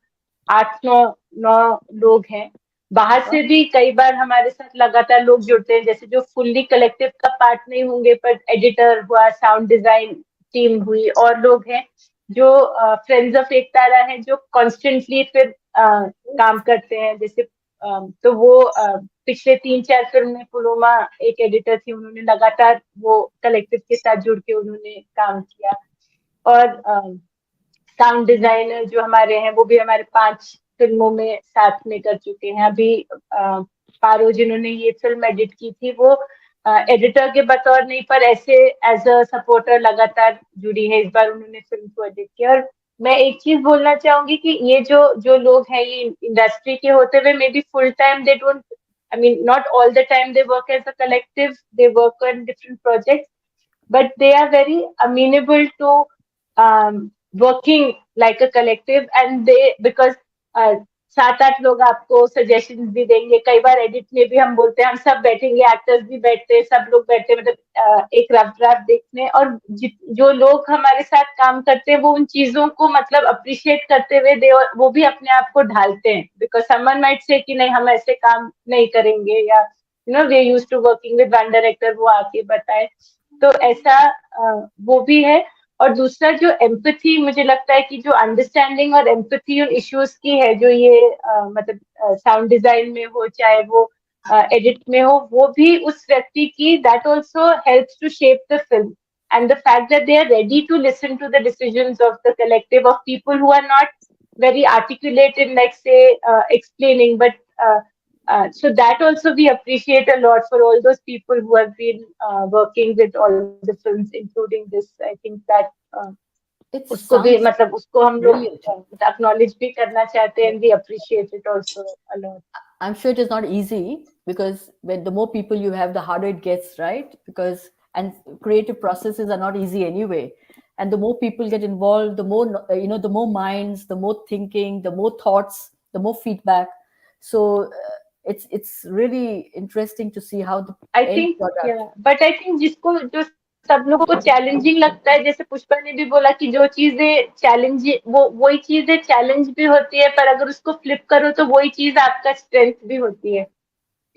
8-9 लोग हैं। बाहर से भी कई बार हमारे साथ लगातार लोग जुड़ते हैं, जैसे जो फुल्ली कलेक्टिव का पार्ट नहीं होंगे, पर एडिटर हुआ, साउंड डिजाइन टीम हुई, और लोग हैं जो फ्रेंड्स ऑफ एकतारा हैं, जो कॉन्स्टेंटली फिर काम करते हैं। जैसे तो वो पिछले 3-4 फिल्म में पुलोमा एक एडिटर थी, उन्होंने लगातार वो कलेक्टिव के साथ जुड़ के उन्होंने काम किया। और साउंड डिजाइनर जो हमारे हैं, वो भी हमारे 5 फिल्मों में साथ में कर चुके हैं। अभी पारो जिन्होंने ये फिल्म एडिट की थी, वो एडिटर के बतौर नहीं, पर ऐसे एज अ सपोर्टर लगातार जुड़ी है। इस बार उन्होंने फिल्म को एडिट किया। और मैं एक चीज बोलना चाहूंगी कि ये जो लोग हैं, ये इंडस्ट्री के होते हुए maybe full time they don't, I mean not all the time they work as a collective, they work on different projects, but they are very amenable to working like a collective, and they because 7-8 लोग आपको suggestions भी देंगे। कई बार edit में भी हम बोलते हैं हम सब बैठेंगे, एक्टर्स भी बैठते हैं, सब लोग बैठते हैं, मतलब एक रफ ड्राफ्ट देखने। और जो लोग हमारे साथ काम करते हैं, वो उन चीजों को मतलब अप्रिशिएट करते हुए वो भी अपने आप को ढालते हैं। बिकॉज समवन माइट से कि नहीं, हम ऐसे काम नहीं करेंगे, या we used to working with one director, वो आके बताए। तो ऐसा वो भी है। और दूसरा जो एम्पैथी, मुझे लगता है कि जो अंडरस्टैंडिंग और एम्पैथी उन इश्यूज की है, जो ये मतलब साउंड डिजाइन में हो, चाहे वो एडिट में हो, वो भी उस व्यक्ति की, that also helps to shape the film. And the fact that they are ready to listen to the decisions of the collective of people who are not very articulate in, like, say, explaining, but so that also we appreciate a lot for all those people who have been working with all the films, including this. I think that It उसको भी, sounds मतलब उसको हम लोग brilliant. acknowledge भी करना चाहते हैं, and we appreciate it also a lot. I'm sure it is not easy, because when the more people you have, the harder it gets, right? Because and creative processes are not easy anyway. And the more people get involved, the more the more minds, the more thinking, the more thoughts, the more feedback. So it's really interesting to see how the I end think, product. yeah, but I think जिसको जो सब लोगों को challenging लगता है, जैसे पुष्पा ने भी बोला कि जो चीजें चैलेंज, वो वही चीजें चैलेंज भी होती है, पर अगर उसको फ्लिप करो तो वही चीज आपका स्ट्रेंथ भी होती है.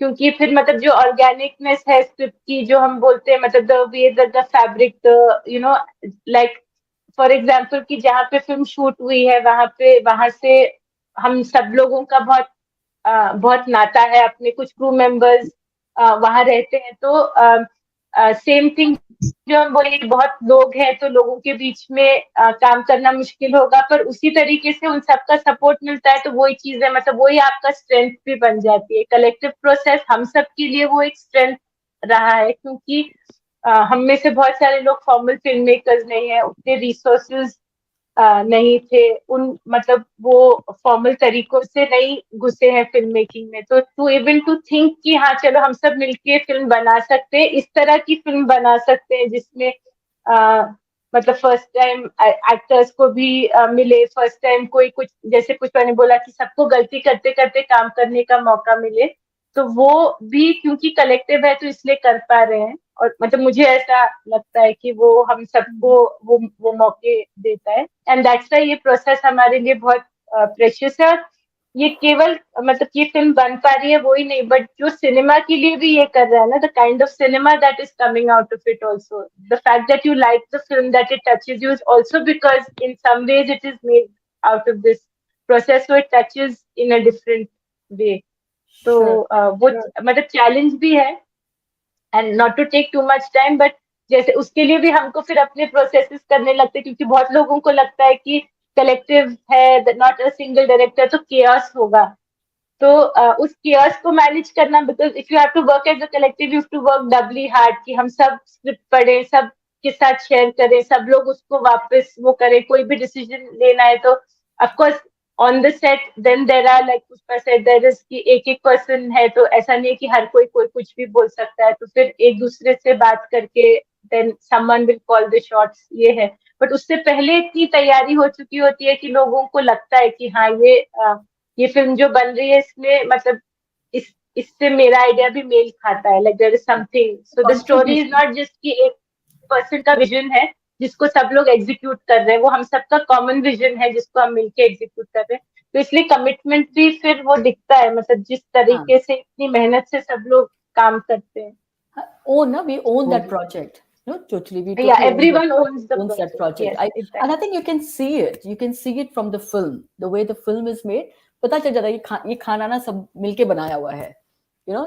क्योंकि फिर मतलब जो ऑर्गेनिकनेस है स्क्रिप्ट की, जो हम बोलते हैं, मतलब the way the fabric, the like for example कि जहाँ पे फिल्म शूट हुई है, वहां से हम सब लोगों का बहुत नाता है. अपने कुछ क्रू मेंबर्स वहां रहते हैं, तो सेम थिंग जो हम बोले कि बहुत लोग हैं तो लोगों के बीच में काम करना मुश्किल होगा, पर उसी तरीके से उन सबका सपोर्ट मिलता है, तो वही चीज है, मतलब वही आपका स्ट्रेंथ भी बन जाती है. कलेक्टिव प्रोसेस हम सब के लिए वो एक स्ट्रेंथ रहा है, क्योंकि हम में से बहुत सारे लोग फॉर्मल फिल्म मेकर्स नहीं है, उतने रिसोर्सेज नहीं थे, उन मतलब वो फॉर्मल तरीकों से नहीं घुसे हैं फिल्म मेकिंग में. तो टू एबल टू थिंक कि हाँ चलो हम सब मिलके फिल्म बना सकते हैं, इस तरह की फिल्म बना सकते हैं जिसमें मतलब फर्स्ट टाइम एक्टर्स को भी मिले, फर्स्ट टाइम कोई कुछ, जैसे कुछ मैंने बोला कि सबको गलती करते करते काम करने का मौका मिले, तो वो भी क्योंकि कलेक्टिव है तो इसलिए कर पा रहे हैं. और मतलब मुझे ऐसा लगता है कि वो हम सबको वो मौके देता है, एंड दैट्स व्हाई ये प्रोसेस हमारे लिए बहुत प्रेशियस है. ये केवल मतलब ये फिल्म बन पा रही है वो ही नहीं, बट जो सिनेमा के लिए भी ये कर रहा है ना, the kind of cinema that is coming out of it also, the fact that you like the film, that it touches you, is also because in some ways it is made out of this process, so it touches in a different way. तो वो मतलब challenge भी है, and not to take too much time, but जैसे उसके लिए भी हमको फिर अपने प्रोसेसेस करने लगते हैं, क्योंकि बहुत लोगों को लगता है कि कलेक्टिव है, नॉट अ सिंगल डायरेक्टर, तो केओस होगा. तो उस केओस को मैनेज करना, because if you have to work as a collective, you have to work Dabali hard, कि हम सब स्क्रिप्ट पढ़ें, सब के साथ शेयर करें, सब लोग उसको वापस वो करें, कोई भी डिसीजन लेना है तो of course on the set then there are, like Pushpa said, there is कि एक पर्सन है, तो ऐसा नहीं है कि हर कोई कुछ भी बोल सकता है, तो फिर एक दूसरे से बात करके then someone will call the shots, ये है. बट उससे पहले इतनी तैयारी हो चुकी होती है कि लोगों को लगता है कि हाँ ये फिल्म जो बन रही है इसमें मतलब इससे मेरा आइडिया भी मेल खाता है, like there is something, so the story is not just कि एक पर्सन का विजन है जिसको सब लोग एग्जीक्यूट कर रहे हैं, वो हम सबका कॉमन विजन है जिसको हम मिलके एग्जीक्यूट कर रहे हैं. तो इसलिए कमिटमेंट भी फिर वो दिखता है, मतलब जिस तरीके से इतनी मेहनत से सब लोग काम करते हैं. We own that project. No, totally. We totally Yeah, everyone owns the that project. Yes, exactly. And I think you can see it. You can see it from the film, the way the film is made. पता चल जाता है ये खाना ना सब मिलके बनाया हुआ है. You know,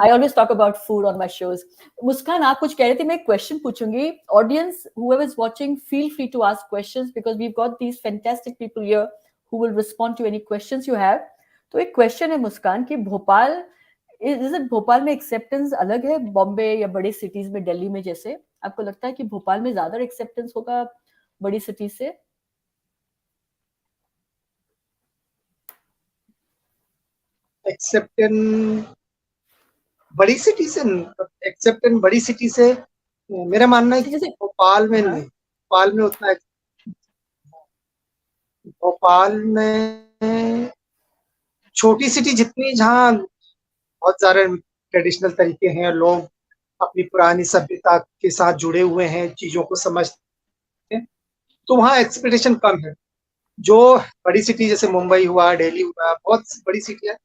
I always talk about food on my shows. Muskan, आप कुछ कह रहे थे, मैं एक question पूछूंगी. Audience, whoever is watching, feel free to ask questions because we've got these fantastic people here who will respond to any questions you have. तो एक question है मुस्कान कि भोपाल भोपाल में एक्सेप्टेंस अलग है बॉम्बे या बड़ी सिटीज में, दिल्ली में जैसे? आपको लगता है कि भोपाल में ज्यादा एक्सेप्टेंस होगा बड़ी सिटी से? एक्सेप्टेंस बड़ी सिटी से मेरा मानना है कि भोपाल में नहीं, भोपाल में छोटी सिटी जितनी, जहाँ बहुत सारे ट्रेडिशनल तरीके हैं, लोग अपनी पुरानी सभ्यता के साथ जुड़े हुए हैं, चीजों को समझते हैं, तो वहाँ एक्सपेक्टेशन कम है. जो बड़ी सिटी जैसे मुंबई हुआ, दिल्ली हुआ, बहुत बड़ी सिटी है,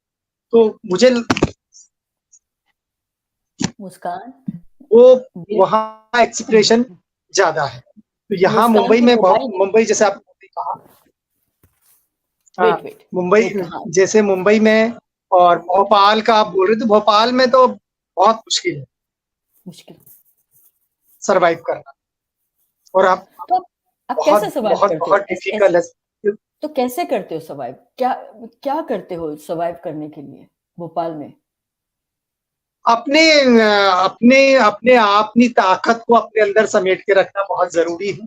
तो मुझे मुस्कान वो वहाँ एक्सपेक्टेशन ज्यादा है. तो यहाँ मुंबई में मुंबई जैसे आपने कहा, मुंबई जैसे मुंबई में और भोपाल का आप बोल रहे थे, भोपाल में तो बहुत मुश्किल है मुश्किल। सरवाइव करना, और आप तो आप बहुत कैसे सर्वाइव बहुत करते हो? बहुत डिफिकल्ट है। तो कैसे करते हो सर्वाइव? क्या क्या करते हो सर्वाइव करने के लिए भोपाल में? अपने अपने अपने आप, अपनी ताकत को अपने अंदर समेट के रखना बहुत जरूरी है।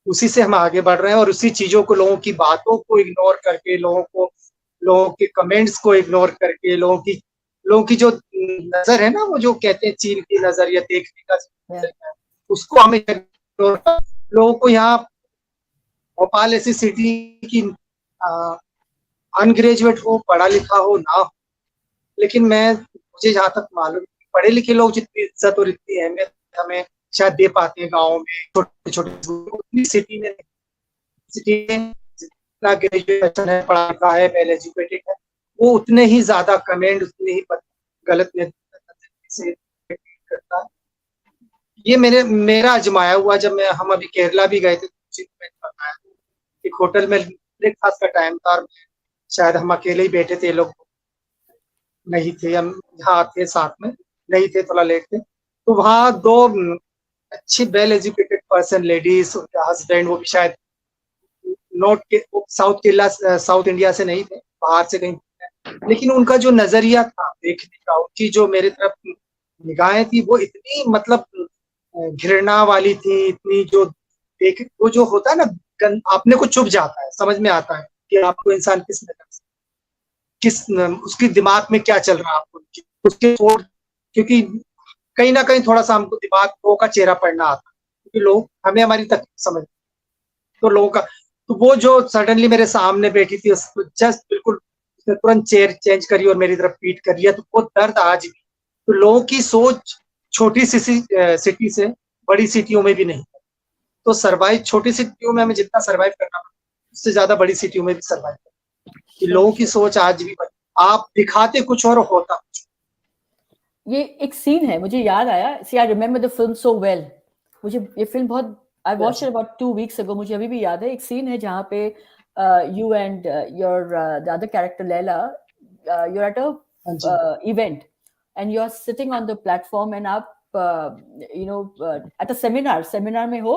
उसी से हम आगे बढ़ रहे हैं, और उसी चीजों को, लोगों की बातों को इग्नोर करके, लोगों के कमेंट्स को इग्नोर करके, लोगों की जो नजर है ना, वो जो कहते हैं चील की नजर या देखने का नजरिया है, उसको हमें ignore कर, लोगों को यहाँ भोपाल ऐसी सिटी की अनग्रेजुएट हो, पढ़ा लिखा हो ना हो, लेकिन मुझे जहाँ तक मालूम, पढ़े लिखे लोग जितनी इज्जत और इतनी अहमियत हमें शायद दे पाते हैं गाँव में, छोटे छोटे सिटी में जितना ग्रेजुएशन है, पढ़ा लिखा है, वेल एजुकेटेड है, वो उतने ही ज्यादा कमेंट, उतने ही गलत से करता है। ये मेरा आजमाया हुआ, जब हम अभी केरला भी गए थे, एक होटल में ब्रेकफास्ट का टाइम था, और शायद हम अकेले ही बैठे थे, लोग नहीं थे, हम यहाँ थे साथ में, नहीं थे, थोड़ा लेट थे, तो वहाँ दो अच्छी वेल एजुकेटेड पर्सन, लेडीज, उनका हस्बैंड, वो भी शायद साउथ इंडिया से नहीं थे, बाहर से कहीं, लेकिन उनका जो नजरिया था देखने का, उनकी जो मेरी तरफ निगाहें थी, वो इतनी मतलब घृणा वाली थी, इतनी जो वो जो होता है ना, अपने को चुभ जाता है, समझ में आता है कि आपको इंसान उसकी दिमाग में क्या चल रहा है, आपको उसके क्योंकि कहीं ना कहीं थोड़ा सा हमको दिमाग का चेहरा पड़ना आता है, क्योंकि लोग हमें हमारी तकलीफ समझ, तो लोगों का, तो वो जो सडनली मेरे सामने बैठी थी, उसको जस्ट बिल्कुल उसने तुरंत चेयर चेंज करी और मेरी तरफ पीट कर दिया, तो वो दर्द आज भी, तो लोगों की सोच छोटी सी सिटी से बड़ी सिटियों में भी नहीं, तो सर्वाइव छोटी सिटियों में हमें जितना सर्वाइव करना उससे ज्यादा बड़ी सिटियों में भी सर्वाइव करना, कि लोगों की सोच आज भी, आप दिखाते कुछ और होता कुछ। ये एक सीन है, मुझे याद आया, see I remember the film so well, मुझे ये फिल्म बहुत, I watched it about 2 weeks ago, मुझे अभी भी याद है। एक सीन है जहाँ पे you and your the other character Laila, you are at a event and you are sitting on the platform, and आप you know at a seminar में हो,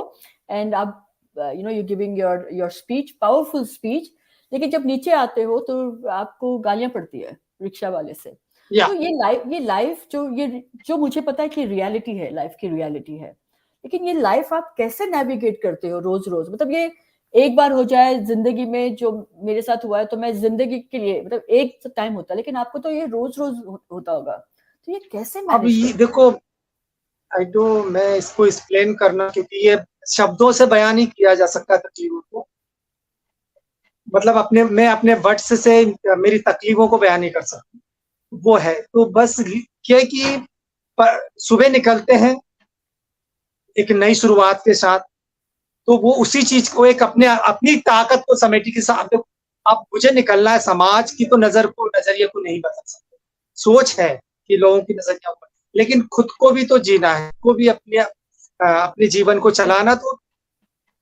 एंड आप you know you giving your speech, powerful speech, लेकिन जब नीचे आते हो तो आपको गालियां पड़ती है रिक्शा वाले से। तो ये लाइफ जो मुझे पता है कि रियलिटी है, लाइफ की रियलिटी है, लेकिन ये लाइफ आप कैसे नेविगेट करते हो रोज रोज? मतलब ये एक बार हो जाए जिंदगी में, जो मेरे साथ हुआ है, तो मैं जिंदगी के लिए, मतलब एक टाइम होता है, लेकिन आपको तो ये रोज रोज होता होगा, तो ये कैसे अब ये देखो, मैं इसको एक्सप्लेन करना, क्योंकि ये शब्दों से बयान नहीं किया जा सकता तकलीफों को, मतलब मैं अपने वर्ड्स से मेरी तकलीफों को बयान नहीं कर सकता, वो है, तो बस क्या कि सुबह निकलते हैं एक नई शुरुआत के साथ, तो वो उसी चीज को एक अपनी ताकत को समेटी के साथ, अब मुझे निकलना है, समाज की तो नजरिए को नहीं बदल सकते, सोच है कि लोगों की नजरिया को, लेकिन खुद को भी तो जीना है, को भी अपने जीवन को चलाना, तो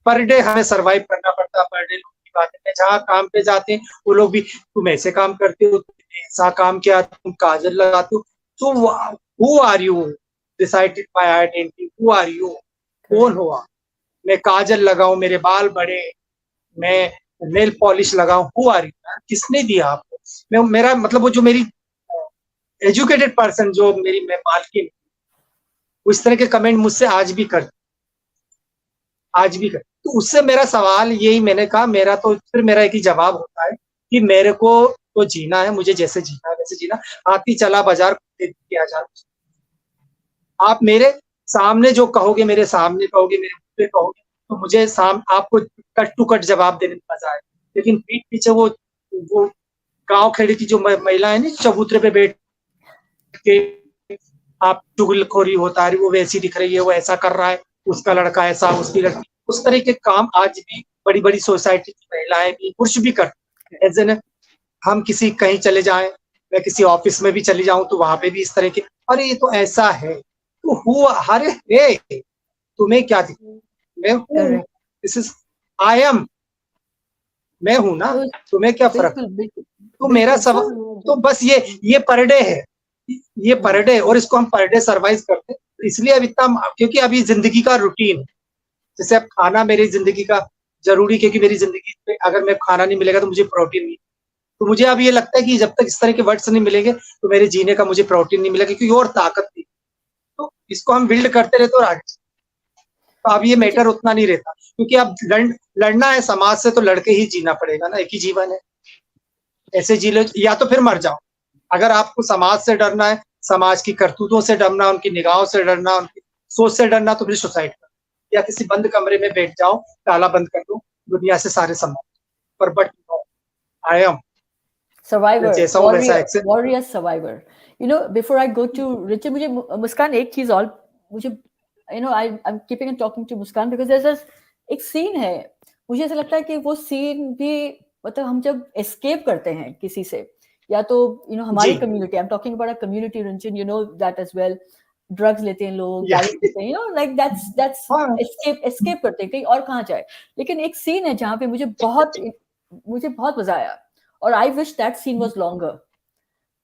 पर डे हमें सरवाइव करना पड़ता है, पर डे लोगों की बातें में, जहाँ काम पे जाते हैं वो लोग भी, तुम ऐसे काम करते हो, ऐसा काम किया, तुम काजल लगाते हो, तो who are you decided my identity, who are you, कौन हुआ, मैं काजल लगाऊं, मेरे बाल बड़े, मैं नेल पॉलिश लगाऊं, हु आर यू, किसने दिया आपको? मेरा मतलब वो जो मेरी एजुकेटेड पर्सन, जो मेरी मालकिन, उस तरह के कमेंट मुझसे आज भी कर, तो उससे मेरा सवाल यही, मैंने कहा फिर मेरा एक ही जवाब होता है कि मेरे को तो जीना है, मुझे जैसे जीना है वैसे जीना, हाथी चला बाजार किया जा, आप मेरे सामने जो कहोगे, मेरे सामने कहोगे, मेरे मुंह पे कहोगे, तो मुझे आपको कट टू कट जवाब देने में मजा आए, लेकिन पीठ पीछे वो गांव खेड़ी की जो महिला है ना, चबूतरे पे बैठ के आप चुगलखोरी होता है, वो वैसी दिख रही है, वो ऐसा कर रहा है, उसका लड़का ऐसा, उसकी लड़की, उस तरह के काम आज भी बड़ी बड़ी सोसाइटी की महिलाएं भी, पुरुष भी करते हैं। एज हम कहीं चले जाएं, मैं किसी ऑफिस में भी चली जाऊं, तो वहां पे भी इस तरह के, अरे ये तो ऐसा है, तो हुआ, अरे हे, तुम्हें क्या दिख, मैं हूँ, दिस इज आई एम, मैं हूं ना, तो तुम्हें क्या फर्क? बिल्कुल बिल्कुल तो मेरा बिल्कुल। सब, तो बस ये पर डे है, ये पर डे, और इसको हम पर डे सर्वाइव करते हैं। इसलिए अब इतना, क्योंकि अभी जिंदगी का रूटीन है। जैसे अब खाना मेरी जिंदगी का जरूरी, क्योंकि मेरी जिंदगी में अगर मैं खाना नहीं मिलेगा तो मुझे प्रोटीन नहीं, तो मुझे अब ये लगता है कि जब तक इस तरह के वर्ड्स नहीं मिलेंगे तो मेरे जीने का मुझे प्रोटीन नहीं मिलेगा, क्योंकि और ताकत नहीं। तो इसको हम बिल्ड करते रहते और आगे, तो अब ये मैटर उतना नहीं रहता, क्योंकि अब लड़ना है समाज से तो लड़के ही जीना पड़ेगा ना, एक ही जीवन है, ऐसे जी लो या तो फिर मर जाओ। अगर आपको समाज से डरना है, समाज की करतूतों से डरना, उनकी निगाहों से डरना, उनकी सोच से डरना, तो फिर सुसाइड करो या किसी बंद कमरे में बैठ जाओ, ताला बंद कर दो, दुनिया से सारे संबंध। पर बट आई एम सर्वाइवर, जैसा हूं वैसा accept. Warrior survivor. You know, before I go to Rinchen, मुझे मुस्कान एक चीज और, मुझे you know I am keeping and talking to Muskan because there एक सीन है, मुझे ऐसा लगता है कि वो सीन भी, मतलब हम जब एस्केप करते हैं किसी से, या तो यू नो हमारी community, I am talking about a community Rinchen, you know that as well, drugs लेते हैं लोग, गाली देते हैं, you know like that's escape करते हैं कहीं और कहाँ जाए। लेकिन एक सीन है जहाँ पे मुझे बहुत मजा आया, और I wish that scene was longer.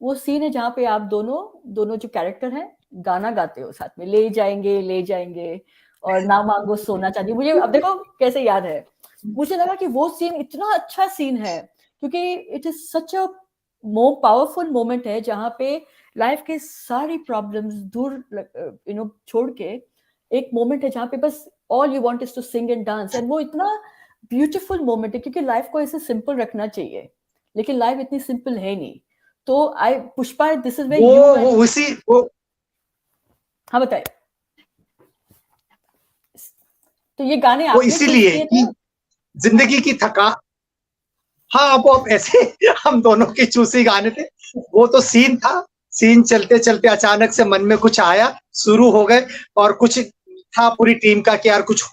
वो सीन है जहाँ पे आप दोनों जो कैरेक्टर हैं गाना गाते हो साथ में, ले जाएंगे और ना मांगो सोना चांदी। मुझे अब देखो कैसे याद है, मुझे लगा कि वो सीन इतना अच्छा सीन है, क्योंकि it is such a more powerful moment है, जहाँ पे लाइफ के सारी प्रॉब्लम्स दूर यू नो छोड़ के एक मोमेंट है जहाँ पे बस all you want is to sing and dance, and वो इतना ब्यूटीफुल मोमेंट है, क्योंकि लाइफ को ऐसे सिंपल रखना चाहिए, लेकिन लाइफ इतनी सिंपल है नहीं। तो I Pushpa, this is where you उसी वो, हाँ बताइए। तो ये गाने वो आपने इसीलिए कि जिंदगी की थका, हाँ वो अब ऐसे हम दोनों के चूसी गाने थे। वो तो सीन था, सीन चलते चलते अचानक से मन में कुछ आया, शुरू हो गए, और कुछ था पूरी टीम का कि यार कुछ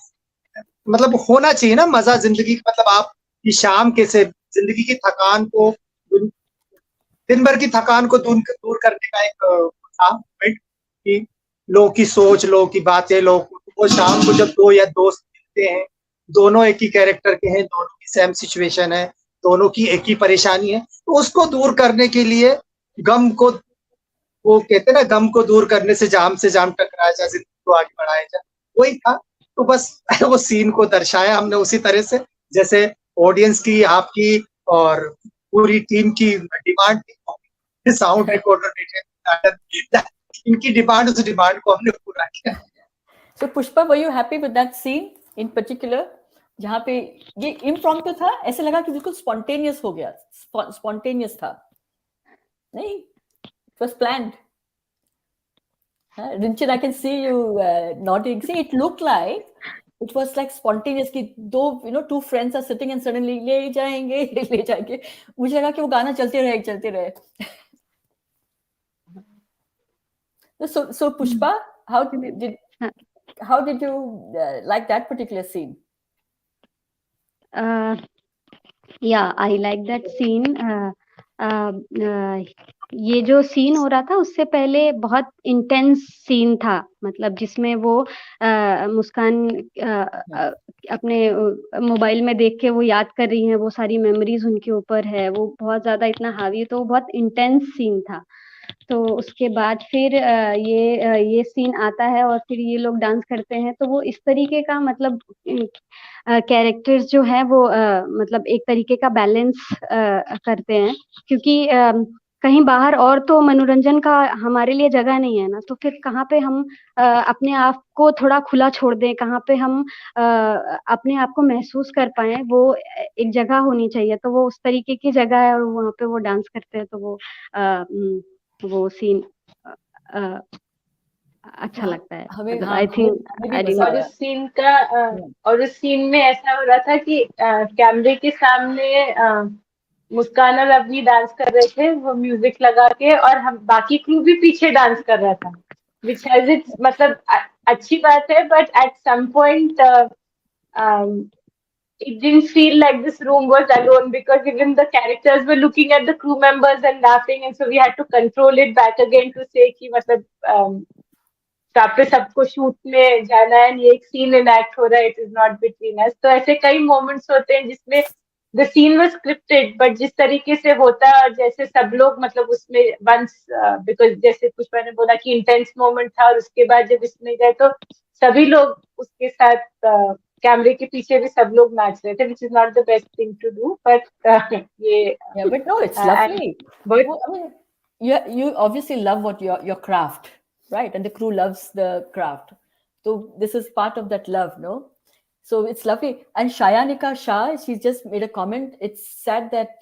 मतलब होना चाहिए ना मजा जिंदगी, मतलब आप की शाम कैसे जिंदगी की थकान को, दिन भर की थकान को दूर करने का एक था मोमेंट, कि लोगों की सोच, लोगों की बातें, लोग वो शाम को जब दो या दोस्त मिलते हैं, दोनों एक ही कैरेक्टर के हैं, दोनों की सेम सिचुएशन है, दोनों की एक ही परेशानी है, तो उसको दूर करने के लिए गम को, वो कहते हैं ना, गम को दूर करने से जाम टकराया जाए, जिंदगी को आगे बढ़ाया जाए, वही था। तो बस वो सीन को दर्शाया हमने उसी तरह से, जैसे ऑडियंस की, आपकी और पूरी टीम की डिमांड थी, साउंड रिकॉर्डर, इनकी डिमांड, उस डिमांड को हमने पूरा किया। So Pushpa, were you happy with that scene in particular, जहाँ पे ये इम्प्रॉम्प्टू था, ऐसे लगा कि बिल्कुल स्पॉन्टेनियस हो गया, स्पॉन्टेनियस था नहीं, it was planned. Rinchin, I can see you nodding. See, it looked like it was like spontaneous कि दो, you know, two friends are sitting and suddenly ले जाएंगे, मुझे लगा कि वो गाना चलते रहे। So Pushpa, how did you like that particular scene? Yeah, I like that scene. ये जो सीन हो रहा था उससे पहले बहुत इंटेंस सीन था, मतलब जिसमें वो मुस्कान अपने मोबाइल में देख के वो याद कर रही हैं, वो सारी मेमोरीज उनके ऊपर है, वो बहुत ज्यादा इतना हावी, तो वो बहुत इंटेंस सीन था। तो उसके बाद फिर ये सीन आता है और फिर ये लोग डांस करते हैं, तो वो इस तरीके का, मतलब कैरेक्टर्स जो है वो मतलब एक तरीके का बैलेंस करते हैं, क्योंकि कहीं बाहर और तो मनोरंजन का हमारे लिए जगह नहीं है ना, तो फिर कहाँ पे हम अपने आप को थोड़ा खुला छोड़ दें, कहाँ पे हम अपने आप को महसूस कर पाए, वो एक जगह होनी चाहिए। तो वो उस तरीके की जगह है और वहाँ पे वो डांस करते हैं, तो वो सीन अच्छा लगता है, मतलब आई थिंक। और उस सीन में ऐसा हो रहा था कि कैमरे के सामने मुस्कान और अवनी डांस कर रहे थे, वो म्यूजिक लगा के, और हम बाकी क्रू भी पीछे डांस कर रहा था, विच हैज इट्स, मतलब अच्छी बात है, but at some point it didn't feel like this room was alone, because even the characters were looking at the crew members and laughing, and so we had to control it back again to say कि मतलब पे सबको shoot में जाना है, ये एक scene enact हो रहा है, it is not between us. तो ऐसे कई मोमेंट्स होते हैं जिसमें the scene was scripted, but जिस तरीके से होता और जैसे सब लोग मतलब उसमें once because जैसे पुष्पा ने बोला कि intense moment था और उसके बाद जब इसमें गए तो सभी लोग उसके साथ कैमरे के पीछे भी सब लोग नाच रहे थे, which is not the best thing to do, but ये Yeah, but no, it's and lovely. but Well, I mean, you obviously love what your craft, right? And the crew loves the craft. So this is part of that love, no? So it's lovely. And Shayanika Shah, she's just made a comment. It's sad that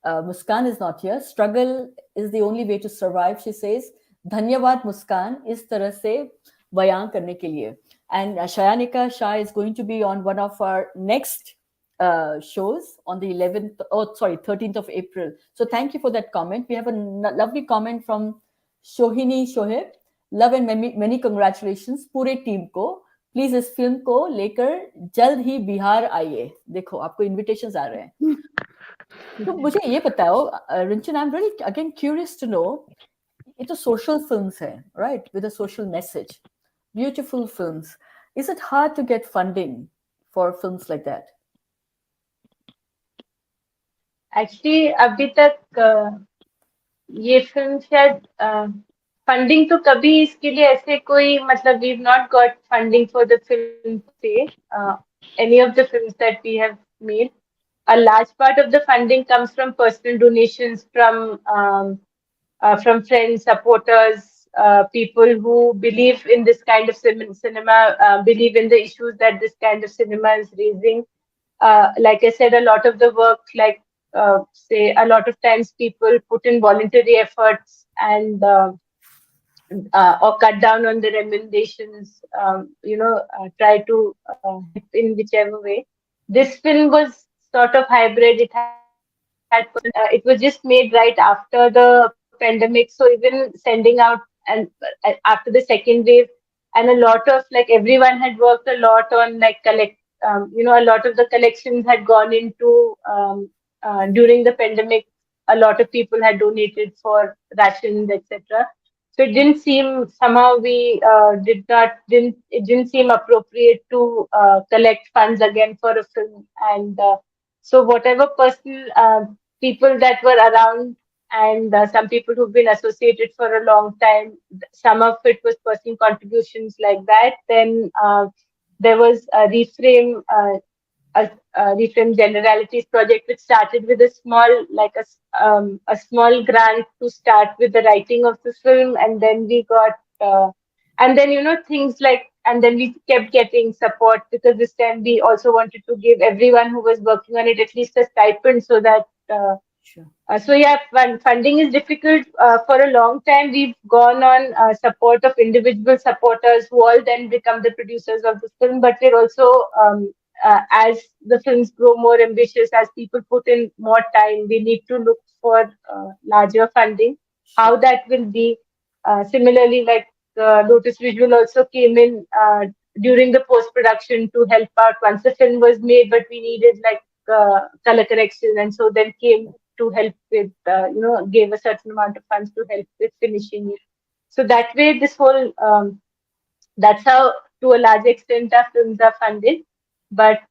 Muskan is not here. Struggle is the only way to survive, she says. Dhanyavad Muskan, is tarah se bayan karne ke liye. And Shayanika Shah is going to be on one of our next shows on the 13th of April. So thank you for that comment. We have a lovely comment from Shohini Shohib. Love and many congratulations पूरे team को. Please इस film को लेकर जल्द ही बिहार आइए. देखो आपको invitations आ रहे हैं. तो मुझे ये बताओ Rinchen, I am really again curious to know, ये तो सोशल फिल्म्स हैं, right, with a social message, beautiful films. Is it hard to get funding for films like that? Actually अभी तक ये फिल्म शायद फंडिंग तो कभी इसके लिए ऐसे कोई मतलब we not got funding for the film से any of the films that we have made. A large part of the funding comes from personal donations from friends, supporters, people who believe in this kind of cinema, believe in the issues that this kind of cinema is raising. Like I said, a lot of the work, like say, a lot of times people put in voluntary efforts and or cut down on the remunerations, try to help in whichever way. This film was sort of hybrid. It was just made right after the pandemic, so even sending out and after the second wave, and a lot of like everyone had worked a lot on like a lot of the collections had gone into during the pandemic. A lot of people had donated for rations, etc. So it didn't seem somehow we it didn't seem appropriate to collect funds again for a film. And so whatever personal people that were around and some people who've been associated for a long time, some of it was personal contributions like that. Then there was a Reframe Generalities project, which started with a small, like a small grant to start with the writing of the film, and then we got, and then things like, and then we kept getting support because this time we also wanted to give everyone who was working on it at least a stipend, so that. Sure. So yeah, funding is difficult. For a long time, we've gone on support of individual supporters who all then become the producers of the film. But we're also, as the films grow more ambitious, as people put in more time, we need to look for larger funding. How that will be. Similarly, like Lotus Visual also came in during the post-production to help out once the film was made, but we needed like color correction, and so then came to help with, gave a certain amount of funds to help with finishing it. So that way, this whole, that's how, to a large extent, our films are funded. But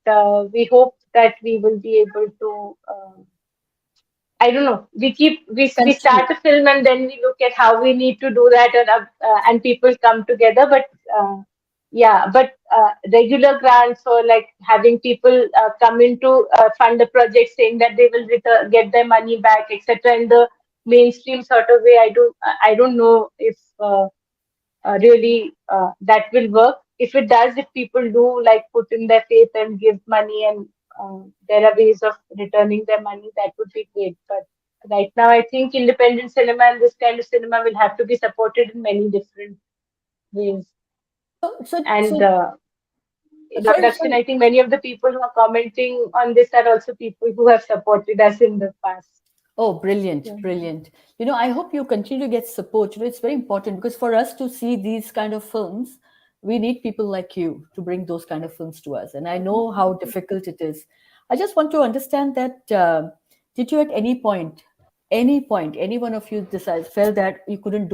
we hope that we will be able to, I don't know, we start a film and then we look at how we need to do that, and people come together. But but regular grants or like having people come in to fund the project, saying that they will get their money back, etc. In the mainstream sort of way, I don't know if really that will work. If it does, if people do like put in their faith and give money, and there are ways of returning their money, that would be great. But right now, I think independent cinema and this kind of cinema will have to be supported in many different ways. Introduction, I think many of the people who are commenting on this are also people who have supported us in the past. Oh, brilliant, brilliant. I hope you continue to get support. It's very important because for us to see these kind of films, we need people like you to bring those kind of films to us. And I know how difficult it is. I just want to understand that, did you at any point, any one of you felt that you couldn't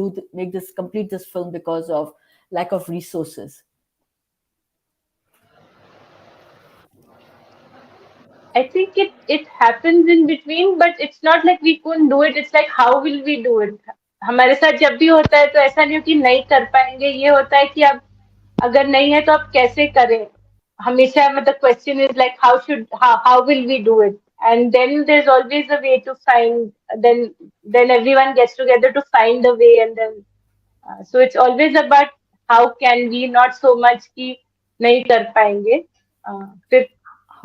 complete this film because of lack of resources? I think it happens in between, but it's not like we couldn't do it. It's like how will we do it? हमारे साथ जब भी होता है तो ऐसा नहीं हो कि नहीं कर पाएंगे. ये होता है कि अब अगर नहीं है तो अब कैसे करें. हमेशा मतलब question is like how will we do it? And then there's always a way to find. Then everyone gets together to find a way, and then so it's always about how can we, not so much कि नहीं कर पाएंगे. फिर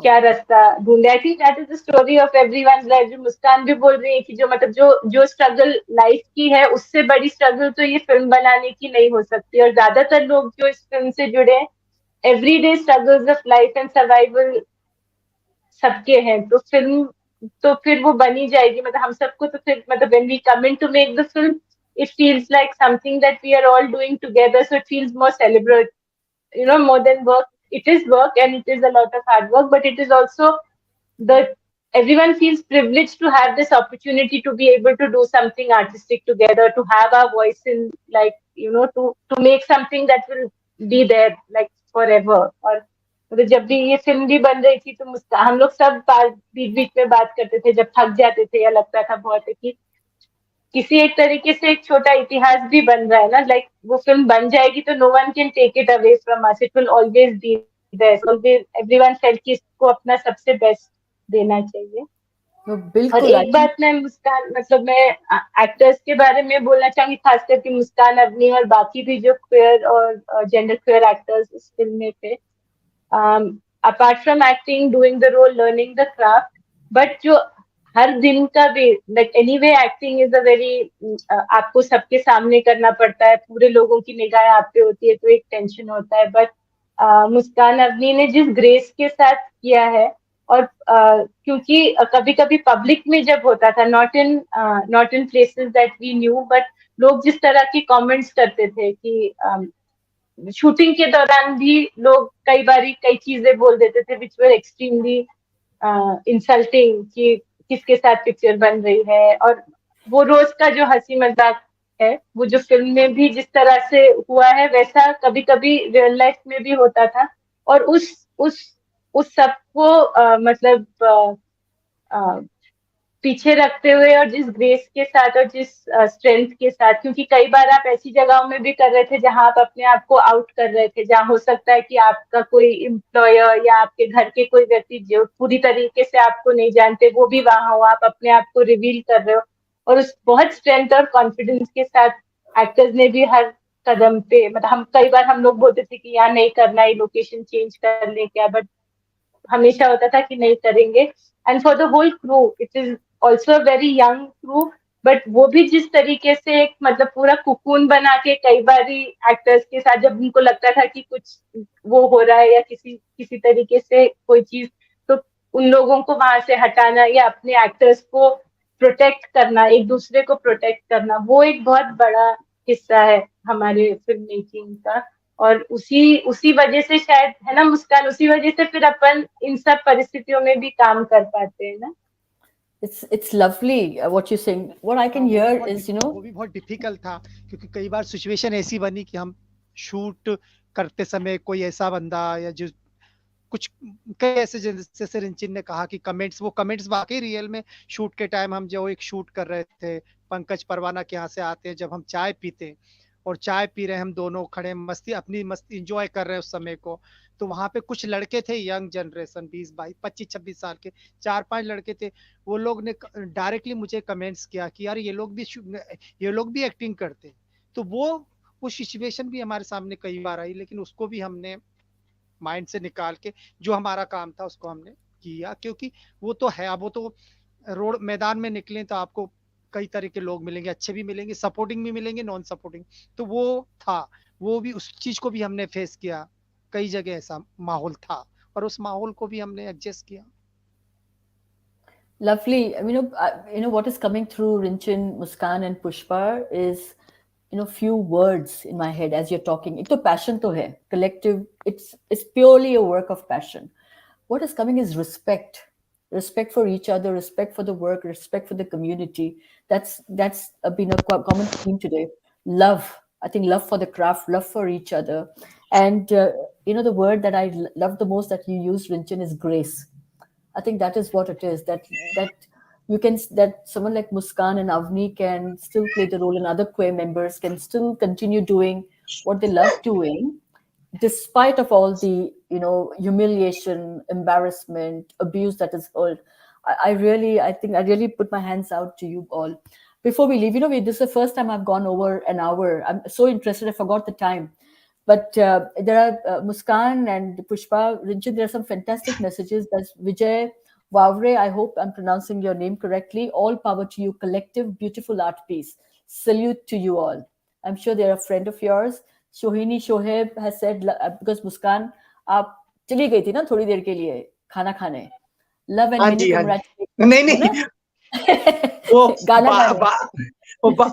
क्या रास्ता ढूंढे. I think that is the story of everyone's life. जो मुस्कान भी बोल रही है कि जो मतलब जो स्ट्रगल लाइफ की है उससे बड़ी स्ट्रगल तो ये फिल्म बनाने की नहीं हो सकती. और ज्यादातर लोग जो इस फिल्म से जुड़े हैं, everyday struggles of life and survival सबके हैं. तो फिल्म तो फिर वो बनी जाएगी. मतलब हम सबको तो फिर मतलब when we come in to make the film, it feels like something that we are all doing together, so it feels more celebrate, more than work. It is work and it is a lot of hard work, but it is also the everyone feels privileged to have this opportunity to be able to do something artistic together, to have our voice in, like, to make something that will be there like forever. और मतलब जब भी ये film भी बन रही थी तो हम लोग सब बीच बीच में बात करते थे जब थक जाते थे या लगता था बहुत है कि किसी एक तरीके से एक छोटा इतिहास भी बन रहा है ना. लाइक वो फिल्म बन जाएगी तो no one can take it away from us. It will always be there. Always everyone felt कि इसको अपना सबसे बेस्ट देना चाहिए. तो और बिल्कुल एक बात मैं मुस्कान मतलब मैं एक्टर्स के बारे में बोलना चाहूंगी, खास करके मुस्कान अवनी और बाकी भी जो क्वेयर और जेंडर क्वेयर एक्टर्स इस फिल्म में थे. apart from acting, doing the role, learning the craft, but जो हर दिन का भी like anyway acting is a very आपको सबके सामने करना पड़ता है, पूरे लोगों की निगाहें आप पे होती है तो एक टेंशन होता है. बट मुस्कान अवनी ने जिस ग्रेस के साथ किया है, और क्योंकि कभी कभी पब्लिक में जब होता था, not in places that we knew, but लोग जिस तरह की कमेंट्स करते थे कि शूटिंग के दौरान भी लोग कई बारी कई चीजें बोल देते थे विच वर एक्सट्रीमली इंसल्टिंग कि किसके साथ पिक्चर बन रही है. और वो रोज का जो हंसी मजाक है, वो जो फिल्म में भी जिस तरह से हुआ है वैसा कभी कभी रियल लाइफ में भी होता था. और उस सबको मतलब पीछे रखते हुए और जिस ग्रेस के साथ और जिस स्ट्रेंथ के साथ, क्योंकि कई बार आप ऐसी जगहों में भी कर रहे थे जहां आप अपने आप को आउट कर रहे थे, जहां हो सकता है कि आपका कोई एम्प्लॉयर या आपके घर के कोई व्यक्ति जो पूरी तरीके से आपको नहीं जानते वो भी वहां हो, आप अपने आप को रिवील कर रहे हो. और उस बहुत स्ट्रेंथ और कॉन्फिडेंस के साथ एक्टर्स ने भी हर कदम पे, मतलब हम कई बार हम लोग बोलते थे कि यहाँ नहीं करना है, लोकेशन चेंज कर ले क्या, बट हमेशा होता था कि नहीं करेंगे. And for the whole crew, it is also very young crew, but वो भी जिस तरीके से एक मतलब पूरा कुकून बना के कई बारी एक्टर्स के साथ जब उनको लगता था कि कुछ वो हो रहा है या किसी तरीके से कोई चीज, तो उन लोगों को वहां से हटाना या अपने एक्टर्स को प्रोटेक्ट करना, एक दूसरे को प्रोटेक्ट करना, वो एक बहुत बड़ा हिस्सा है हमारे फिल्म मेकिंग का. और उसी वजह से शायद है ना मुस्कान, उसी वजह से फिर अपन इन सब परिस्थितियों में भी काम कर पाते हैं ना. It's lovely what you're saying. What I can hear is, वो भी बहुत डिफिकल्ट था क्योंकि कई बार सिचुएशन ऐसी बनी कि हम शूट करते समय कोई ऐसा बंदा या जो कुछ कई ऐसे, जैसे रिंचिन ने कहा कि कमेंट्स वाकई रियल में शूट के टाइम हम जो एक शूट कर रहे थे पंकज परवाना के यहाँ से आते हैं, जब हम चाय पीते और चाय पी रहे हम दोनों खड़े अपनी मस्ती इंजॉय कर रहे हैं उस समय को, तो वहां पे कुछ लड़के थे यंग जनरेशन 20-22-25-26 साल के 4-5 लड़के थे. वो लोग ने डायरेक्टली मुझे कमेंट्स किया कि यार ये लोग भी एक्टिंग करते. तो वो सिचुएशन भी हमारे सामने कई बार आई, लेकिन उसको भी हमने माइंड से निकाल के जो हमारा काम था उसको हमने किया, क्योंकि वो तो है, अब वो तो रोड मैदान में निकले तो आपको कई तरह के लोग मिलेंगे, अच्छे भी मिलेंगे, सपोर्टिंग भी मिलेंगे, नॉन सपोर्टिंग. तो वो था, वो भी उस चीज को भी हमने फेस किया. कई जगह ऐसा माहौल था और उस माहौल को भी हमने एडजस्ट किया. Lovely. What is coming through Rinchin, Muskan and Pushpa is few words in my head as you're talking. एक तो passion तो है, collective. It's purely a work of passion. What is coming is respect for each other, respect for the work, respect for the community. That's been a common theme today. Love. I think love for the craft, love for each other, and the word that I love the most that you use, Rinchin, is grace. I think that is what it is. That someone like Muskan and Avni can still play the role, and other queer members can still continue doing what they love doing, despite of all the humiliation, embarrassment, abuse that is heard. I think I really put my hands out to you all. Before we leave, this is the first time I've gone over an hour. I'm so interested, I forgot the time. But there are Muskan and Pushpa, Rinchin, there are some fantastic messages. That's Vijay Vavre. I hope I'm pronouncing your name correctly. All power to you, collective, beautiful art piece. Salute to you all. I'm sure they're a friend of yours. Shohini Shoheb has said, because Muskan, आप चली गई थी ना थोड़ी देर के लिए खाना खाने. Love and हाँ many जी, हाँ जी. congratulations. नहीं है ना? नहीं वो गाना बा, गाने. बा, वो बा,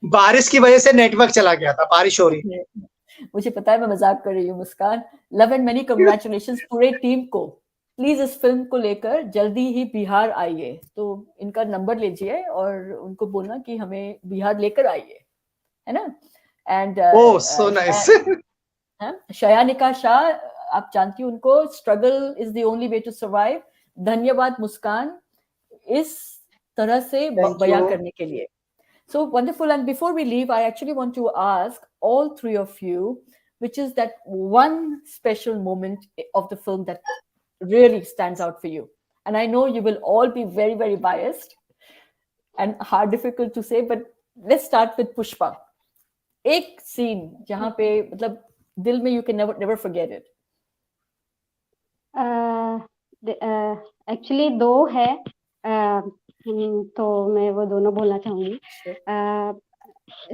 बारिश की वजह से नेटवर्क चला गया था, बारिश हो रही थी. मुझे पता है, मैं मजाक कर रही हूँ मुस्कान. लव एंड मेनी कंग्रेचुलेशंस पूरे टीम को. प्लीज इस फिल्म को लेकर जल्दी ही बिहार आइए. तो इनका नंबर लीजिए और उनको बोलना कि हमें बिहार लेकर आइए, है ना? And oh so nice. Shayanika Shah, आप जानती हो उनको, struggle is the only way to survive. धन्यवाद मुस्कान इस तरह से बयां करने के लिए. So wonderful. And before we leave, I actually want to ask all three of you, which is that one special moment of the film that really stands out for you. And I know you will all be very, very biased and difficult to say, but let's start with Pushpa. एक scene जहाँ पे मतलब दिल में you can never forget it. Actually दो है, तो मैं वो दोनों बोलना चाहूंगी.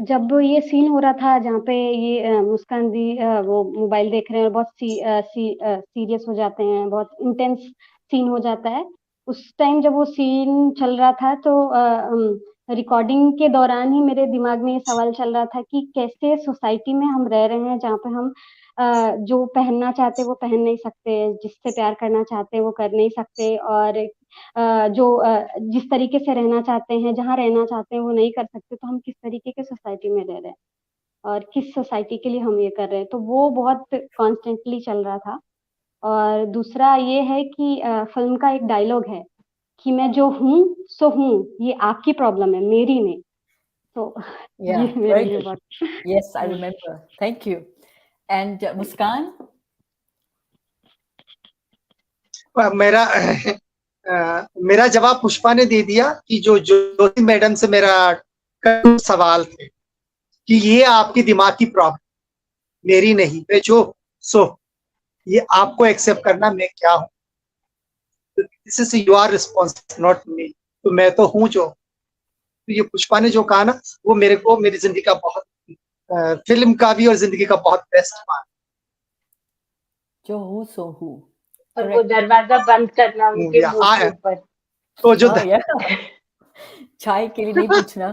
जब ये सीन हो रहा था जहाँ पे ये मुस्कान दी वो मोबाइल देख रहे हैं और बहुत सीरियस हो जाते हैं, बहुत इंटेंस सीन हो जाता है. उस टाइम जब वो सीन चल रहा था तो रिकॉर्डिंग के दौरान ही मेरे दिमाग में ये सवाल चल रहा था कि कैसे सोसाइटी में हम रह रहे हैं जहाँ पे हम जो पहनना चाहते वो पहन नहीं सकते, जिससे प्यार करना चाहते वो कर नहीं सकते, और जो जिस तरीके से रहना चाहते हैं, जहाँ रहना चाहते हैं वो नहीं कर सकते. तो हम किस तरीके के सोसाइटी में रह रहे हैं और किस सोसाइटी के लिए हम ये कर रहे हैं, तो वो बहुत कॉन्स्टेंटली चल रहा था. और दूसरा ये है कि फिल्म का एक डायलॉग है कि मैं जो हूँ सो हूँ, ये आपकी प्रॉब्लम है, मेरी नहीं. तो Yeah, ये मेरे लिए बहुत. Yes, I remember. Thank you. And Muskan? मेरा जवाब पुष्पा ने दे दिया कि जो ज्योति मैडम से मेरा सवाल थे कि ये आपकी दिमाग की प्रॉब्लम, मेरी नहीं. मैं जो सो ये आपको एक्सेप्ट करना मैं क्या हूँ. This is your response not me. तो मैं तो हूँ जो. तो ये पुष्पा ने जो कहा ना, वो मेरे को मेरी जिंदगी का बहुत, फिल्म का भी और जिंदगी का बहुत बेस्ट पार्ट. जो हूँ सो हूँ. और वो दरवाजा बंद करना उनके मुंह के ऊपर. तो जो चाय के लिए नहीं पूछना.